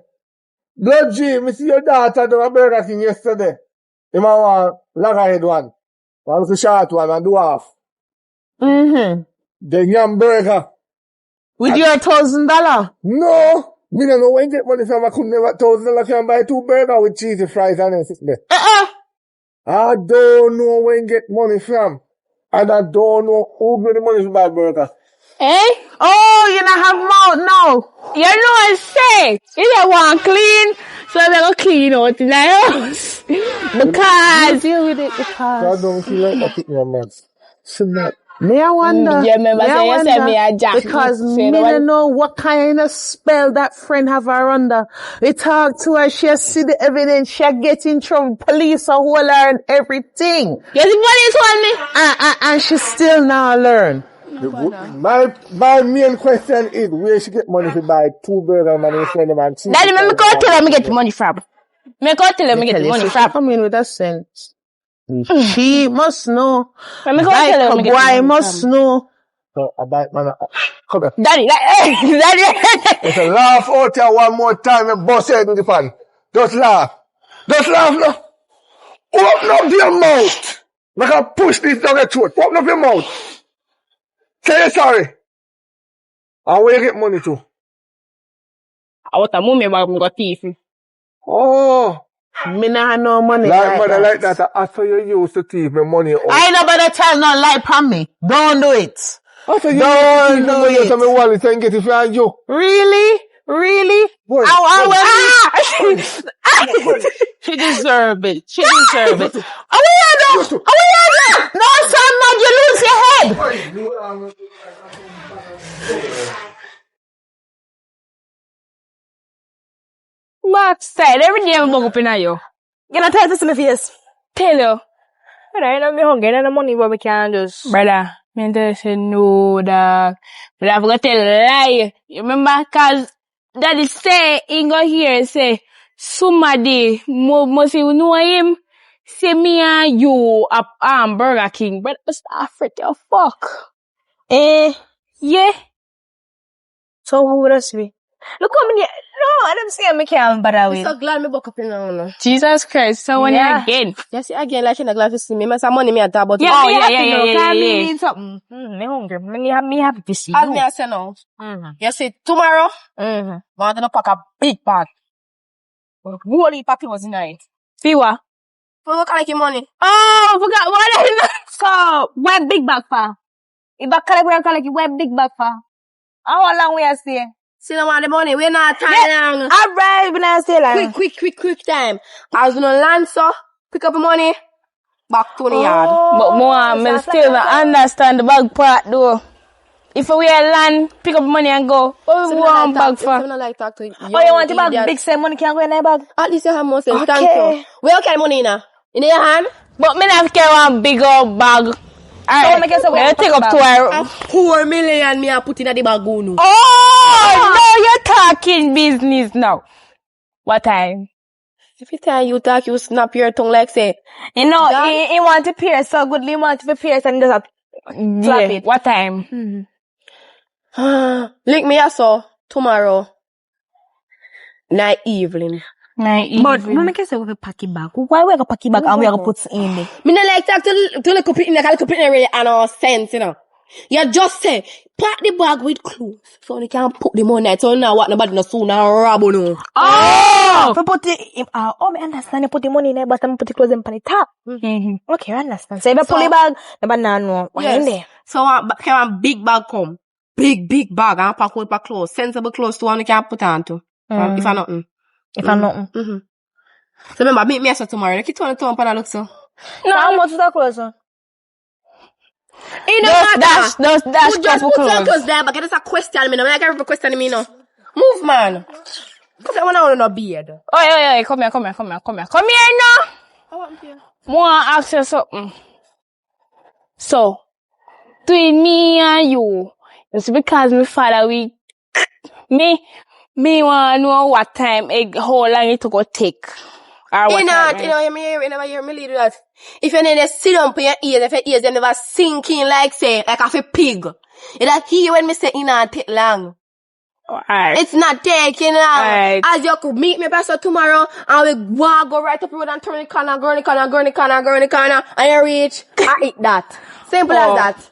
Blood G, me see your daughter do a Burger King yesterday. Him a want loggerhead one little short one and dwarf. The yam burger. With your $1,000. No! Me don't know when get money from I could never $1,000 can buy 2 burger with cheesy fries and then sit there. I don't know when get money from. And I don't know who get the money to buy burger. Eh? Oh, you don't have mouth now. You know what I'm saying? You don't want clean, so I'm gonna clean out in the house. Because Deal with it So I because. don't feel like I pick my mags. So that. Me I wonder. you remember me I say you said wonder, me a jack. because Say me the one- don't know what kind of spell that friend have her under. We talk to her, she see the evidence, she get in trouble, police are hold her and everything. You see police hold me? And she still now learn. My main question is where she get money to buy 2 burger man and send them and cheese. Daddy, me go tell her me get the money from. Me go tell her me get the money from. Come in with a sense. She must know. Me go Like tell her a me get the boy money must from. know. So I buy man. Come here. Daddy, daddy. If you laugh out here one more time and bust head in the pan. Just laugh. Just laugh now. Open up your mouth. Like I push this down your throat. Open up your mouth. Say you're sorry. And where you get money to? I want a mummy about me got thief. Oh. Me nah have no money. Like mother like that. After you used to thief me money out. I ain't nobody tell no lie from me. Don't do it. After you Don't used to thief me do money out it. of my wallet and get it from you. Really? Really? Boy, She deserve it. She deserve it. No, son, man, you lose your head. Max said every day I'm up in you. You know, tell this in my face. Tell you. But I know me hungry and the money, but we can't just. Brother, me just say no, dog. But I forgot to lie. You remember? Cause daddy say, he go here and say, somebody, must you know him? Say me and you at Burger King. But I start afraid to fuck. Yeah. So who would us be? Look how many. No, I don't see me can't bother I'm with. so glad me buck up in now. Jesus Christ, so when Yeah. you again. You see again, like she not glad to see me. Me some money me at about. Yeah, Oh, yeah, yeah, yeah, yeah, Can yeah, me yeah. need something? Me hungry. Me happy to see As you. me I say now. Mm-hmm. You see tomorrow, Mm-hmm. want to pack a big bag. Holy pack clothes in it. Fiwa. For look like your money. Oh, I forgot what I know. So, where big bag for? If I collect where big bag for? How long we are stay? See no want the money. We not time long. Alright, when I stay like. Quick time. I was gonna land so pick up the money. back to the yard. But more, I still don't understand the bag part though. If we are land, pick up money and go. What we want bag for? I don't like talk to you. Oh, you want the bag? Big say money can't go in that bag. At least you have more sense. Okay. Thank you. Where can money in? In your hand? But me not carry one big old bag. Alright, I take up to her. 4 million me I put in the bag. Oh, no, you're talking business now. What time? Every time you talk, you snap your tongue like say. You know, he want to pierce so good. He want to pierce and just flap it. What time? Link me also tomorrow. Night evening. But we can say we pack it back. Why we gonna pack it back and we gonna put it in there? Me not like talk to little people in the little people really and no sense, you know. You just say, pack the bag with clothes. So you can put the money. So now what nobody no soon rob no. Oh! For put it, me understand. You put the money in there, but I put the clothes in the top. Okay, I understand. So if you pull the bag, nobody know what's in there. So can a big bag come? Big bag and pack with clothes. Sensible clothes to one you can put on to. If I nothing. If I'm not. So remember, meet me tomorrow. Like, you want to turn look so. No, how much is that clothes? You know That's you just put your clothes there, but it's a question me now. Like every question me now. Move, man. Cause I want no beard. Oh, come here. Come here now. I want here. More ask you something. So, between me and you, it's because my father me want to know what time, how long it to go take. Or what time. You never hear me lead that. If you need to sit down for your ears, if your ears them never sink in like a pig. It that hear when me say it not take long. Alright. It's not taking long. Alright. As you could meet me pastor tomorrow and we walk go right up the road and turn the corner, go in the corner, and you reach, I eat that. Simple as that.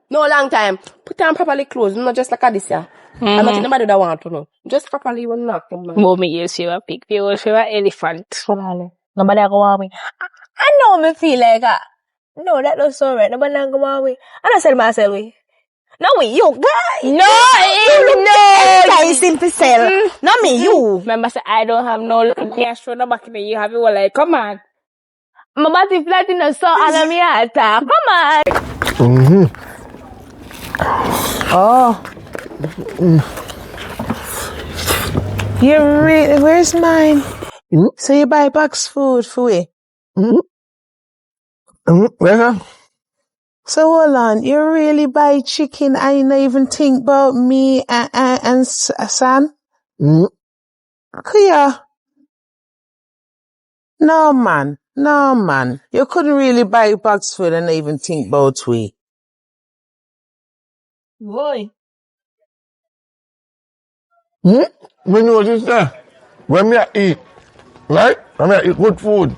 No long time. Put on properly clothes, not just like this here. I'm not nobody that want to know. Just properly will knock them. Mommy, you see a pig, you see an elephant. Nobody go on me. I know me feel like that. No, that looks so right. Nobody go on me. I don't sell myself we. No, you guys. No, simple sell. Not me, you. Remember, say I don't have no show no back in the year. Have you like, come on. My body flat in the sun and me attack. Come on. Oh. Where's mine? So you buy box food for we? Where? So hold on, you really buy chicken and you don't even think about me and son? Kuya? No man. You couldn't really buy box food and not even think about we. Boy. We notice that when we eat, right? When we eat good food,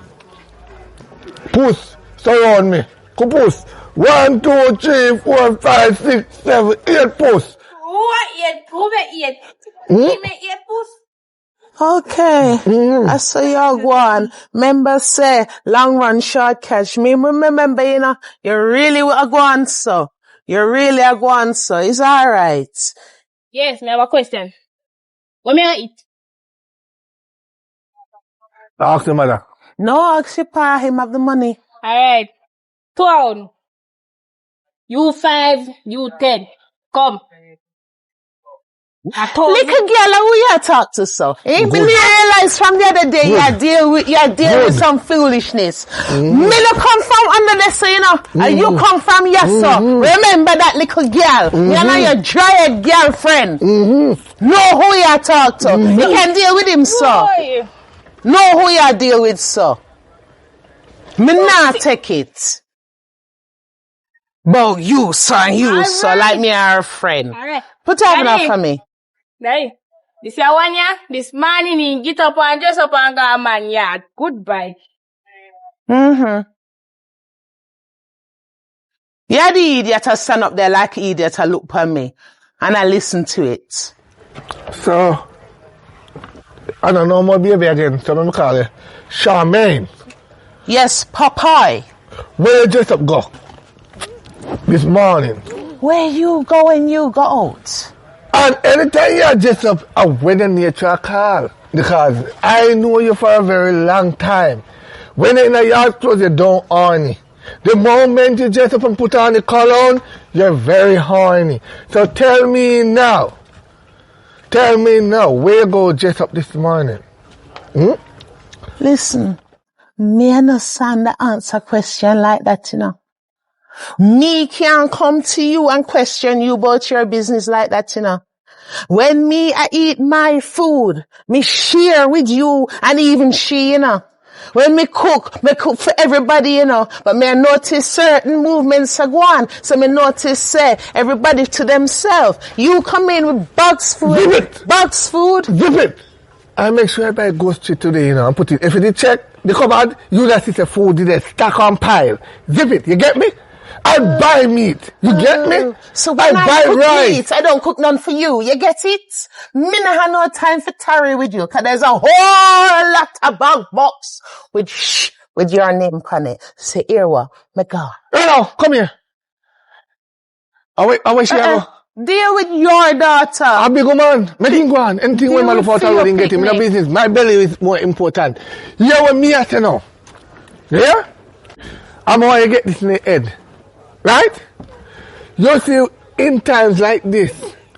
puss surround me. Puss. 1, 2, 3, 4, 5, 6, 7, 8 puss. Who eat? Give me 8 puss. Okay. I saw y'all go on. Remember say, long run, short catch. Me remember, you know, you really are going so. It's alright. Yes, me have a question. What may I eat? Ask the mother. No, ask your pa, him have the money. Alright. 12. You 5, you 10. Come. Little girl, who you talk to so? Even realize from the other day you deal with some foolishness. Me no come from under the so you know, and you come from yes sir. Remember that little girl. You know your dry girlfriend. Know who you talk to. You can deal with him so. Know who you deal with so. Me not take it. But you sir, like me our friend. Alright. Put on that for me. Hey, this your one ya? This morning he get up and dress up and go man yard. Goodbye. Yeah, the idiot to stand up there like an idiot to look for me. And I listen to it. So, I don't know my baby again, so I'm call it Charmaine. Yes, Popeye. Where you dress up go? This morning. Where you go when you go out? And anytime you dress up, when the nature call. Because I know you for a very long time. When you're in a yard clothes, you don't horny. The moment you dress up and put on the cologne, you're very horny. So tell me now, where you go dress up this morning? Hmm? Listen, me understand the answer question like that, you know. Me can't come to you and question you about your business like that, you know. When I eat my food, me share with you and even she, you know. When me cook for everybody, you know. But me notice certain movements are going. So me notice, say, everybody to themselves. You come in with box food. Zip it. Box food. Zip it. I make sure I buy ghost street today, you know, and put it. If you check the cupboard, you just see the food in there, stack on pile. Zip it. You get me? I buy meat. You get me? So when I buy cook rice. meat, I don't cook none for you. You get it? Me no have no time for tarry with you, cause there's a whole lot of bag box with your name on it. Say, here what? My God. Hello, come here. I wait, she go. Deal with your daughter. A big man. Me think one. Anything when man for already get him in a business. My belly is more important. You hear what me I say now? Yeah? I'm going to get this in the head. Right? You see, in times like this,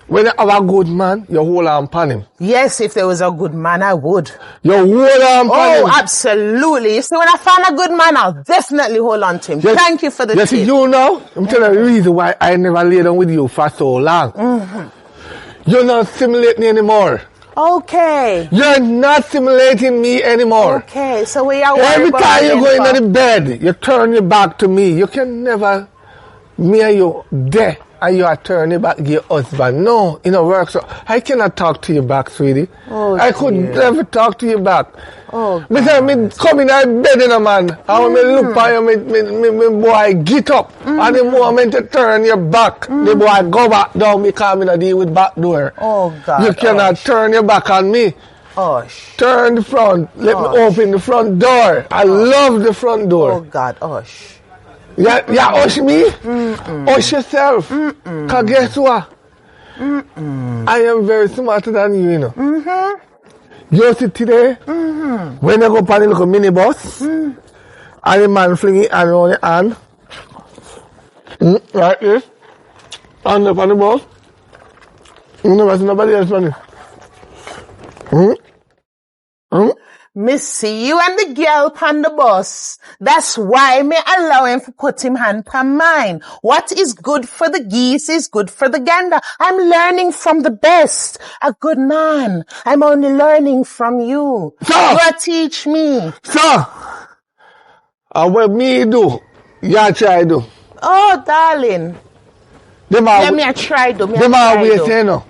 when you have a good man, you hold on upon him. Yes, if there was a good man, I would. You hold on upon him. Oh, absolutely. You see, when I find a good man, I'll definitely hold on to him. Yes. Thank you for the Yes, tip. you know, I'm telling you the reason why I never lay down with you for so long. Mm-hmm. You're not stimulating me anymore. Okay. You're not stimulating me anymore. Okay, so we are Every time you go into the bed, you turn your back to me. You can never, me and you, there, and you are turning back to your husband. No, it don't work. So I cannot talk to you back, sweetie. Oh, I could never talk to you back. Oh, me say, me come in that bed in a man. And when me look at you, me boy get up. And the moment you turn your back, the boy go back down because me not deal with back door. Oh, God. You cannot turn your back on me. Hush. Turn the front. Let me open the front door. I love the front door. Oh, God, hush. Yeah, hush me? Hush yourself. Because guess what? I am very smarter than you, you know. You see today, when I go up on the little minibus, and the man fling it hand on the hand, like this, and up on the bus, you never see nobody else on it. Me see you and the girl on the bus. That's why me allow him to put him hand on mine. What is good for the geese is good for the gander. I'm learning from the best. A good man. I'm only learning from you. So, you teach me. So, what me do, you try do. Oh, darling. Let me try do. Them always say no.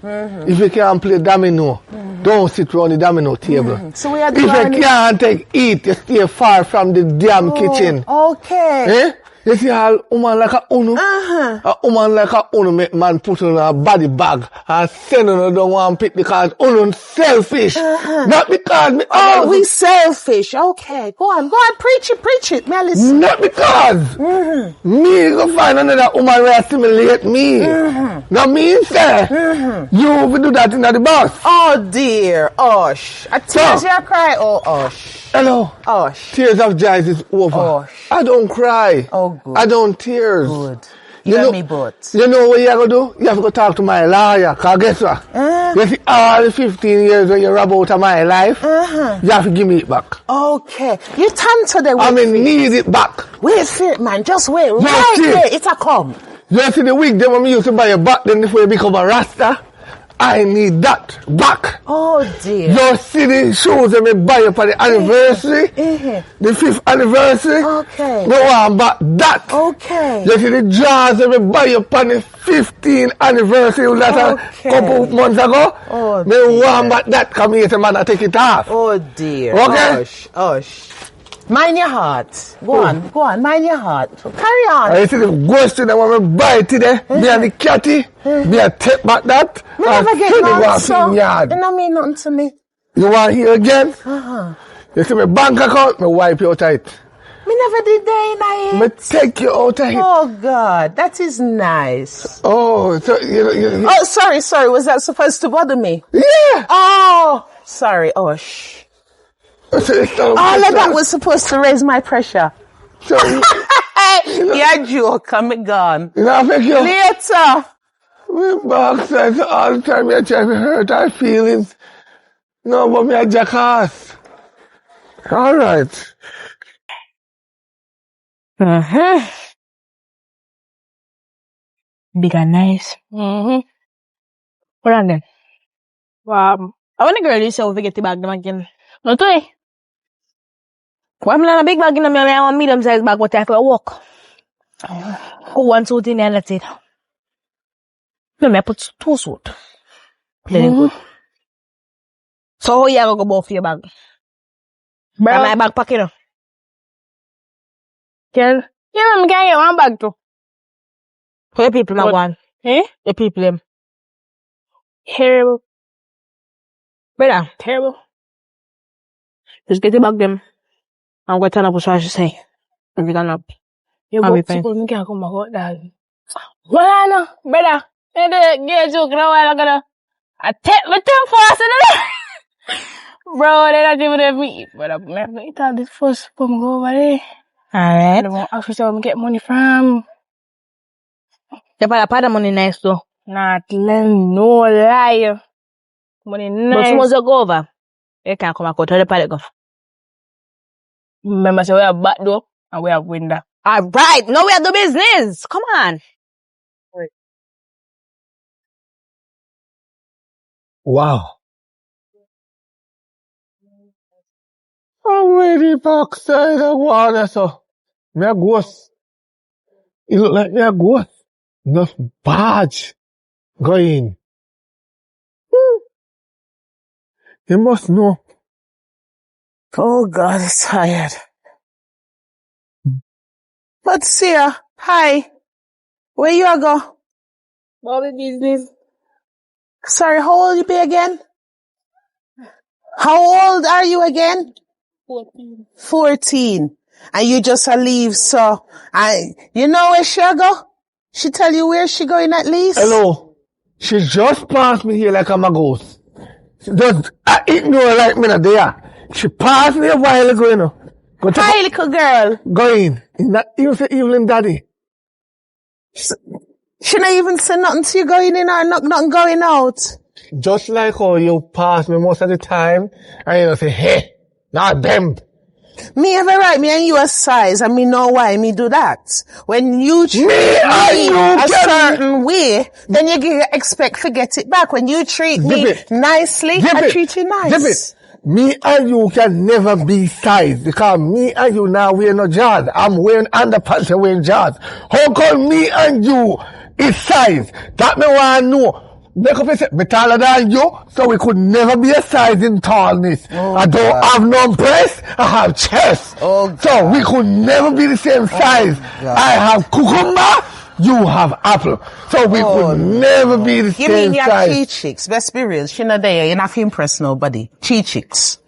If you can't play domino, don't sit around the domino table. So we are if you can't eat, you stay far from the damn kitchen. Okay. Eh? You see how woman like a unu? A woman like a unu make man put on a body bag and send on don't want to pick because unu selfish. Not because me. Oh, we selfish. Okay, go on, preach it. May I listen? Not because me go find another woman where stimulate me. That means you will do that in the bus. Oh dear, hush. A tears you cry. Oh, hush. Hello. Hush. Tears of joy is over. Hush. I don't cry. Oh, good. I don't tears. Good. You know, me both. You know what you have to do? You have to go talk to my lawyer. Because guess what? You see, all the 15 years when you rob out of my life, you have to give me it back. Okay. You turn to the I need it back. Wait for it, man. Just wait. Right there. It's a come. You see the wig them when me used to buy a back then before you become a Rasta? I need that back. Oh dear. You see the shoes that me buy for the anniversary, the 5th anniversary. Okay. Me want back that. Okay. You see the jars that me buy for the 15th anniversary that a couple months ago. Oh me want back that. Come here, man, I take it off. Oh dear. Okay. Hush. Mind your heart. Go on. Mind your heart. Carry on. I see the ghost that when me buy today, me and the catty, me I take back that. Me never get none, so it don't mean nothing to me. You want to hear again? You see my bank account, me wipe you out of it. Me never did that in Me take you out of it. Oh God, that is nice. Oh, so you Oh, sorry. Was that supposed to bother me? Yeah. Oh, sorry. Oh, shh. All of that was supposed to raise my pressure. So, Yeah, joke, I'm gone. you know, I think you. Later. My box says all the time you try to hurt our feelings. No, but me a jackass. Alright. Big and nice. What on then? Wow. I want a girl you say we get the bag them again. No to eh? Why am I a big bag in the I want medium size bag what I for a walk? Go 1 suit in there and that's it. No, me I put 2 suit. Plenty good. So how you gonna go both for your bag? Bro. And my backpack, you know. Girl. Yeah, man, can get 1 bag too. How your people not But- one? Eh? Your people them. Terrible. Brother, Terrible. just get the bag them. I'm gonna turn up what I should say. If you turn up. You I'll go be to fine. school, me can't come back out that. Well, I know, brother. And the girl joke now while I'm gonna. I take my time fast and bro, they not even let me eat. But I'm gonna eat all this first before I go over there. Alright. And I'm gonna ask where I get money from. Your father pay the money nice though. Not no lie. Money But nice. soon as you go over, you can't come back out. Tell the pilot go. Remember, so we have back door and we have window. Alright, now we have the business. Come on. Wow. I'm ready backside the water, so. Me a ghost. It look like me a ghost. Just badge. Go in. You must know. Oh God, I'm tired. But Sia, hi. Where you a go? All the business. Sorry, how old you be again? How old are you again? 14. 14. And you just a leave, so you know where she a go? She tell you where she going at least? Hello. She just passed me here like I'm a ghost. She just ignore like me not there. She passed me a while ago, you know. Go take Hi, little girl. Go in. In that, you say Evelyn daddy. She not even say nothing to you going in or nothing going out. Just like how you pass me most of the time, and you know say, hey, not them. Me ever right, me and you a size, and me know why me do that. When you treat me a certain way, then you expect to get it back. When you treat me nicely, I treat you nice. Zip it. Me and you can never be size, because me and you now wearing no jazz. I'm wearing underpants and wearing jazz. How come me and you is size? That me want to know. Make up say, me taller than you, so we could never be a size in tallness. I don't have no breast, I have chest. So we could never be the same size. I have cucumber, you have apple. So we could never be the same size. You mean you're cheat chicks? Best be real. She not there. You're not to impress nobody. Cheat chicks.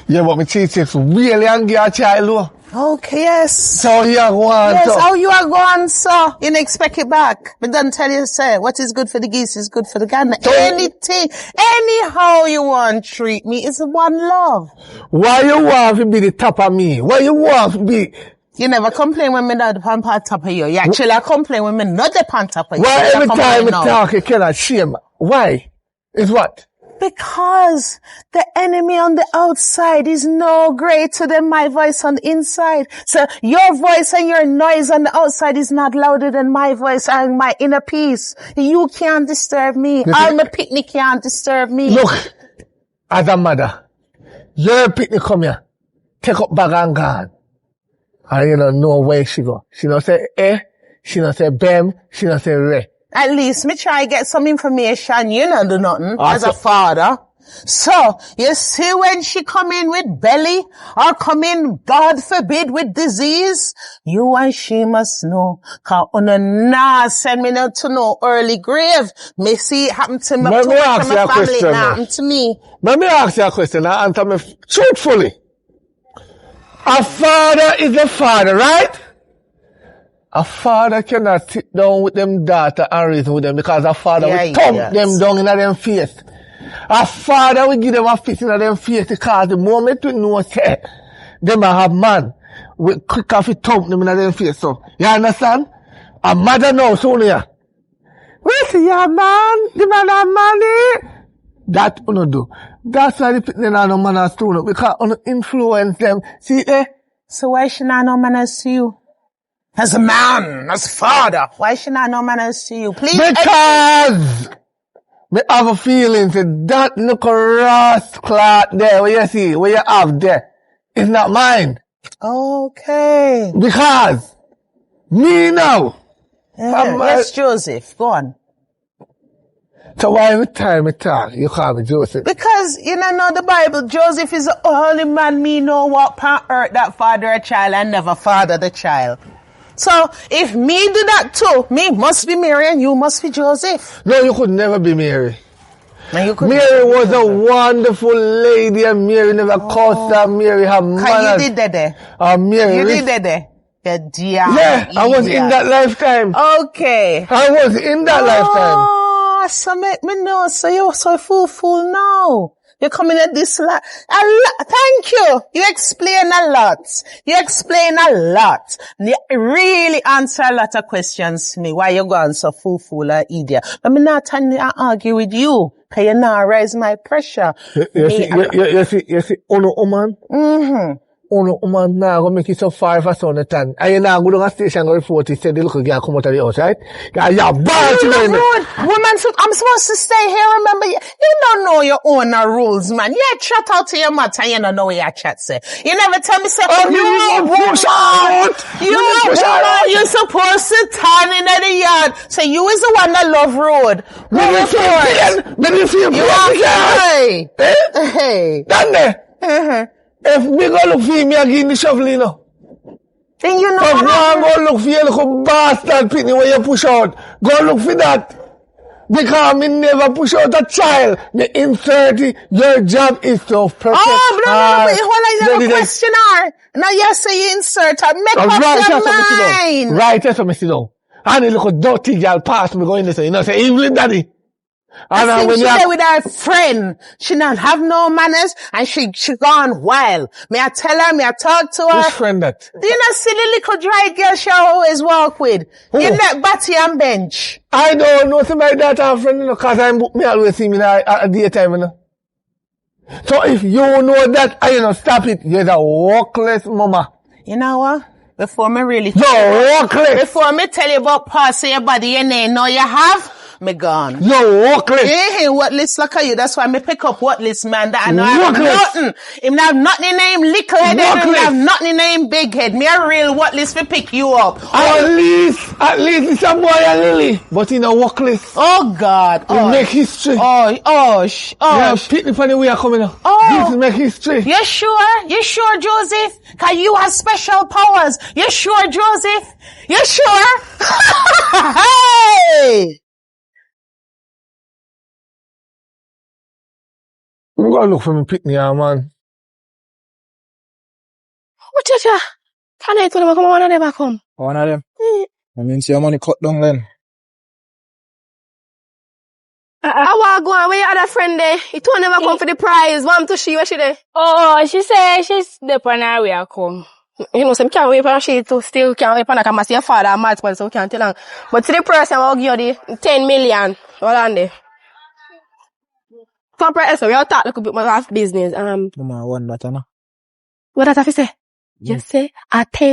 Yeah, but me cheat chicks really and get a child though. Okay, yes. So you are going Yes, so. how you are going, so? You don't expect it back. But don't tell you, say, what is good for the geese is good for the gander. Anything, anyhow you want to treat me is one love. Why you want to be the top of me? Why you want to be... You never complain when me not on top of you. You actually complain when me not on top of you. Why every time you talk you cannot shame? Why? It's what? Because the enemy on the outside is no greater than my voice on the inside. So your voice and your noise on the outside is not louder than my voice and my inner peace. You can't disturb me. All my picnic can't disturb me. Look, as a mother, your picnic come here, take up bag and gone. And you don't know where she go. She don't say eh, she don't say bem, she don't say re. At least me try to get some information. You don't do nothing as a father. So, you see when she come in with belly or come in, God forbid, with disease, you and she must know. Cause una nah send me no to no early grave. Me see it happen to my, Let me ask you a family, question, it man. happen to me. Let me ask you a question and answer me truthfully. A father is a father, right? A father cannot sit down with them daughter and reason with them because a father will thump them down in them face. A father will give them a fit in them face because the moment we know say them a have man, we quick off it thump them in them face. So you understand? A mother now soon here. We see your man, the man have money. That uno do. That's why the people are no manners too, because uno influence them. See So why she not no manners to you? As a man, as a father, why she not no manners to you? Please. Because me have a feeling that look a rascal there where you see, where you have there, is not mine. Okay. Because me now. Yes, Joseph. Go on. So why every time I talk, you call me Joseph? Because you know the Bible, Joseph is the only man me know what on earth that father a child and never father the child. So if me do that too, me must be Mary and you must be Joseph. No, you could never be Mary. No, you could Mary was a wonderful lady and Mary never caused her. Mary had manners. You did that Mary. You did that. Dear. Yeah, I was in that lifetime. Okay. I was in that lifetime. So make me know. So you're so fool now. You're coming at this lot. Thank you. You explain a lot. You really answer a lot of questions to me. Why you going so fool or idiot? But me not trying to argue with you. Cause you now raise my pressure. You see, Ono Oman? Ono Oman now go make it so far for son of time. And you now go to a station go report it, said the little girl come out of the house, right? You're bad to me. Woman, I'm supposed to stay here, remember? You don't know your own rules, man. You chat out to your mother and you don't know what your chat say. You never tell me, say, you're supposed to turn in the yard. So you is the one that love road. Hey. Done there. If me go look for me, I give the shovel, you know. Then you know. But go look for you, little bastard pitney where you push out. Go look for that. Because me never push out a child. Me insert it. Your job is to protect. Oh, no, hold on, you question her. Now you say you insert her. Make up your mind. Right, that's what me sit down. And the little dirty girl pass me going this way. You know, say, Evelyn daddy. I think she there with her friend. She not have no manners and she gone wild. May I tell her, may I talk to her? Which friend that? Do you not see the little dry girl she always walk with? Who? In that batty and bench. I don't know somebody that have friend, you know, cause me always see me at daytime, you know. So if you know that, you know, stop it. You're the workless mama. You know what? Before me really Before me tell you about parts of your body you know you have, me gone. Hey, what list like you? That's why me pick up what list, man. That I know I have nothing. Him have nothing name little head, him have nothing name big head. Me a real what list me pick you up. At least it's a boy and Lily. But in a work list. Oh God. We make history. Yeah, pick the funny way are coming up. Oh. This make history. You sure? You sure, Joseph? Cause you have special powers. You sure, Joseph? You sure? Hey! I'm gonna look for me pick me, man. What cha? Can I tell them come on never come? One of them. I mean, see your money cut down then. I want to go on with your other friend there. It won't never come for the prize. Want to see where she there? Oh, she say she's the on her way to come. You know, some can't wait for she to still can't wait for her. Come see your father and Matt, so can't tell her. But to the person, I'll give you the 10 million. Hold on there. Some person, we'll talk a little bit more of business. Mama, one that, no? What does that say? You say,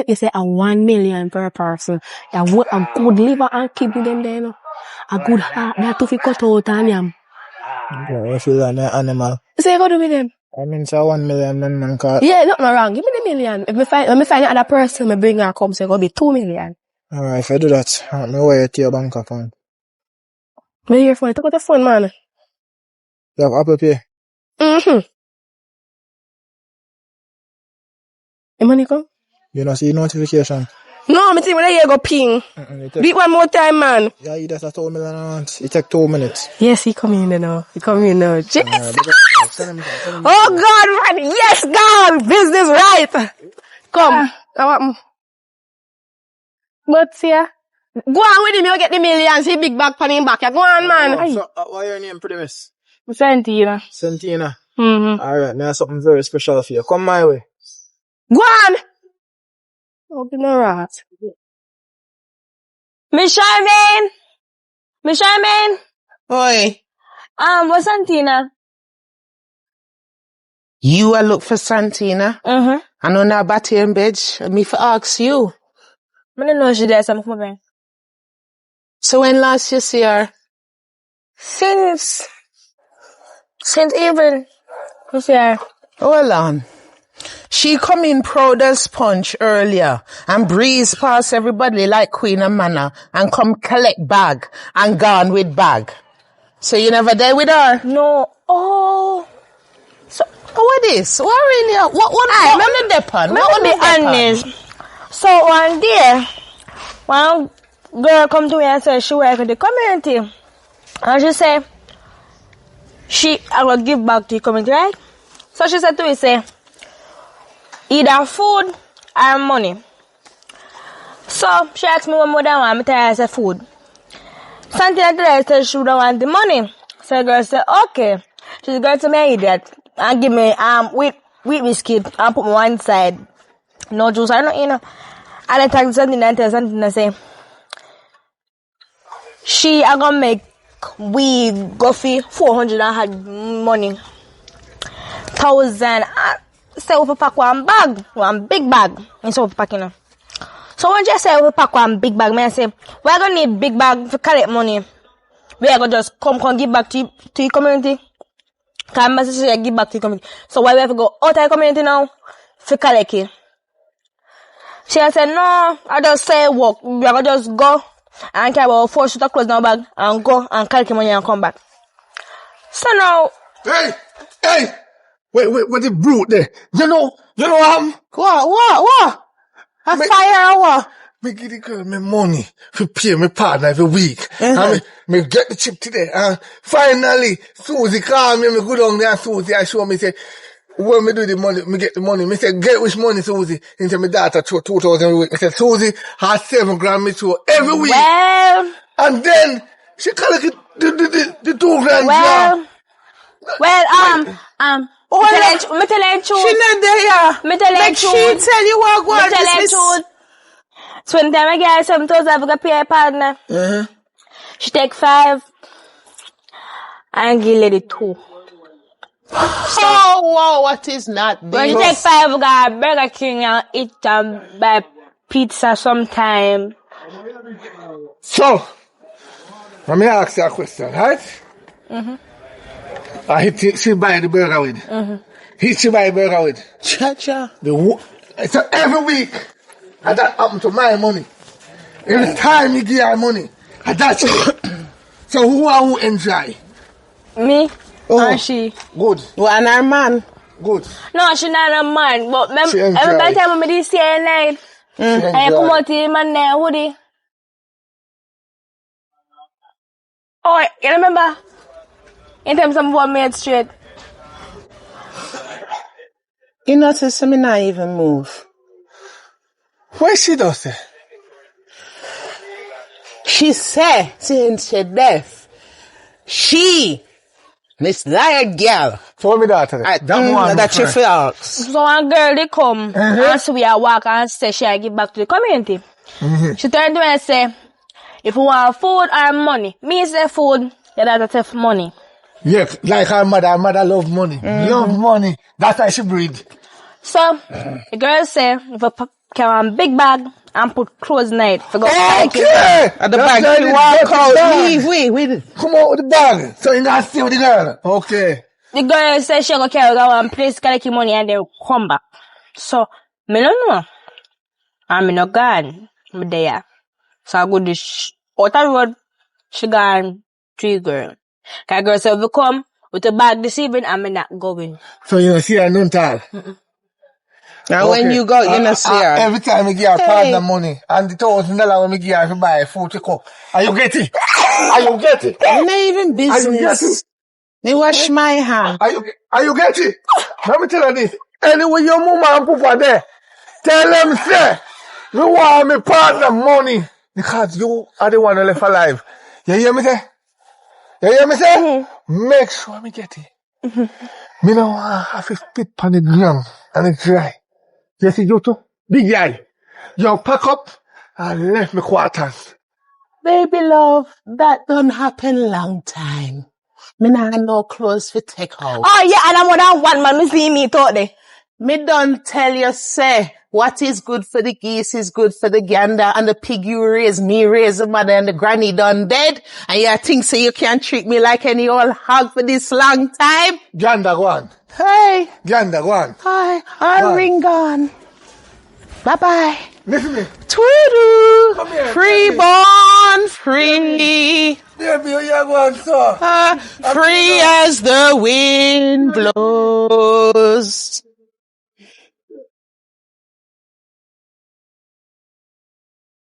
you say a 1 million per person. You want a good liver and keep them there, no? A good heart, they have to cut out on them. Yeah, I feel like an animal. So you go do with them? I mean, so 1 million, then man can't. Yeah, nothing wrong. Give me the million. If me find another person, me bring her come, so it's gonna be 2 million. Alright, if I do that, me wire to your bank account. Where your phone? Take out the phone, man. You have Apple Pay? The money come? You know, see notification? No, me think when I hear go ping. Do it one more time, man. Yeah, you just 2 million amount. It take 2 minutes. Yes, he come in now. Jesus. Oh, God, man. Yes, God. Business right. Come. But yeah. Go on with him. You'll get the millions. He big bag pan him back. Yeah, go on, man. So, why your name pretty miss? Santina. Santina. Mm-hmm. Alright, now something very special for you. Come my way. Go on. Open a rat. Miss Charmaine. Oi, What's Santina? you a look for Santina? Mm-hmm. I know now batty in bed. Me for ask you. I don't know she there, so I'm coming. So when last you see her? Since evening. Who's here? Hold on. She come in proud as sponge earlier and breeze past everybody like Queen of Manor and come collect bag and gone with bag. So you never there with her? No. Oh. So what this? What really? What on the depon? What on Let me the be honest. So one day, one girl come to me and say she work in the community. And she say, I will give back to the community, right? So she said to me, say, either food or money. So she asked me what more than want. I tell her I said food. Something like that, I said she don't want the money. So the girl said, okay. She's going to me that and give me wheat biscuit and put me one side. No juice, I don't, you know. And I talk something and tell something and say, she are gonna make we go for 400 and had money. 1,000. Say we pack one bag, one big bag. And so we pack, you know. So when you say we pack one big bag, I say, we're gonna need big bag to collect money. We are gonna just come give back to the community. Come give back to the community. So why we have to go out of the community now? For collect it. She said, no, I just say walk. We are gonna just go and carry about 4 shooters close down bag and go and collect money and come back. So now. Hey! Wait, what the brute there? You know What? A fire or what? me give the girl my money to pay my partner every week. And me get the chip today. And finally, Susie call me go down there and Susie I show me say, when me do the money, me get the money. Me say, get which money, Susie? Into my data throw 2,000 every week. Me say, Susie has 7 grand me throw every week. Well. And then, she collect the 2 grand. Me tell you truth. She not there, yeah. Me tell you Like truth. she tell you what go on business. Truth. So when time I get 7,000, I go pay her partner. She take 5 and give lady 2. Oh, wow, what is not this? When she take 5, we go Burger King and eat and buy pizza sometime. So, let me ask you a question, right? She buy the burger with. She buy the burger with. Cha-cha. So every week, and that happened to my money. Every time you give her money, and that's it. So who enjoy? Me? And she. Good. Well, and her man. Good. No, she not a man. But She every enjoy. time I this here night, I come out to him and hoodie. Oh, you remember? In terms of what made straight. You notice me not even move. What she does say? She said, since she deaf, she, this liar girl, Tell me that. that she feels. So one girl they come and so we are walk and say she give back to the community. She turned to me and say, if you want food or money, me say food, your dad take money. Yeah, like her mother love money. Love money. That's why she breed. So the girl say, if you carry a big bag and put clothes night for go Okay! And the bag, she walk out, wait. Come out with the bag. So you gotta stay with the girl. Okay. The girl said she go carry go one place, collect money and then come back. So, me no know. And me no gone. Me there. So I go this outer road, she gone 3 girl. Cause girl said, if you come with a bag this evening, I'm not going. So you don't see her none tall. And when you go, you know see her. Every time I give her partner money, and the $1,000 when I give her to buy food to cook. Are you get it? Not even business. Are you get it? They wash my hand. Are you get it? Let me tell you this. Anyway, your mama and papa there, tell them, say, you want me partner money, because you are the one who left alive. You hear me say? You hear me say? Make sure me get it. Me no want have to spit on the ground and it dry. You see you too? Big guy. You pack up and left me quarters. Baby love, that done happen long time. Me nah no clothes for take out. Oh yeah, and I'm more than one man, me see me thought they. Me don't tell you, say, what is good for the geese is good for the gander, and the pig you raise, me raise the mother, and the granny done dead, and you think so you can treat me like any old hog for this long time? Gander go on. Hey, Gander go on. I ring gone. Bye-bye. Listen me. Tweedoo. Come here, Free come born, free. Baby, you go on, sir. Free as the wind blows.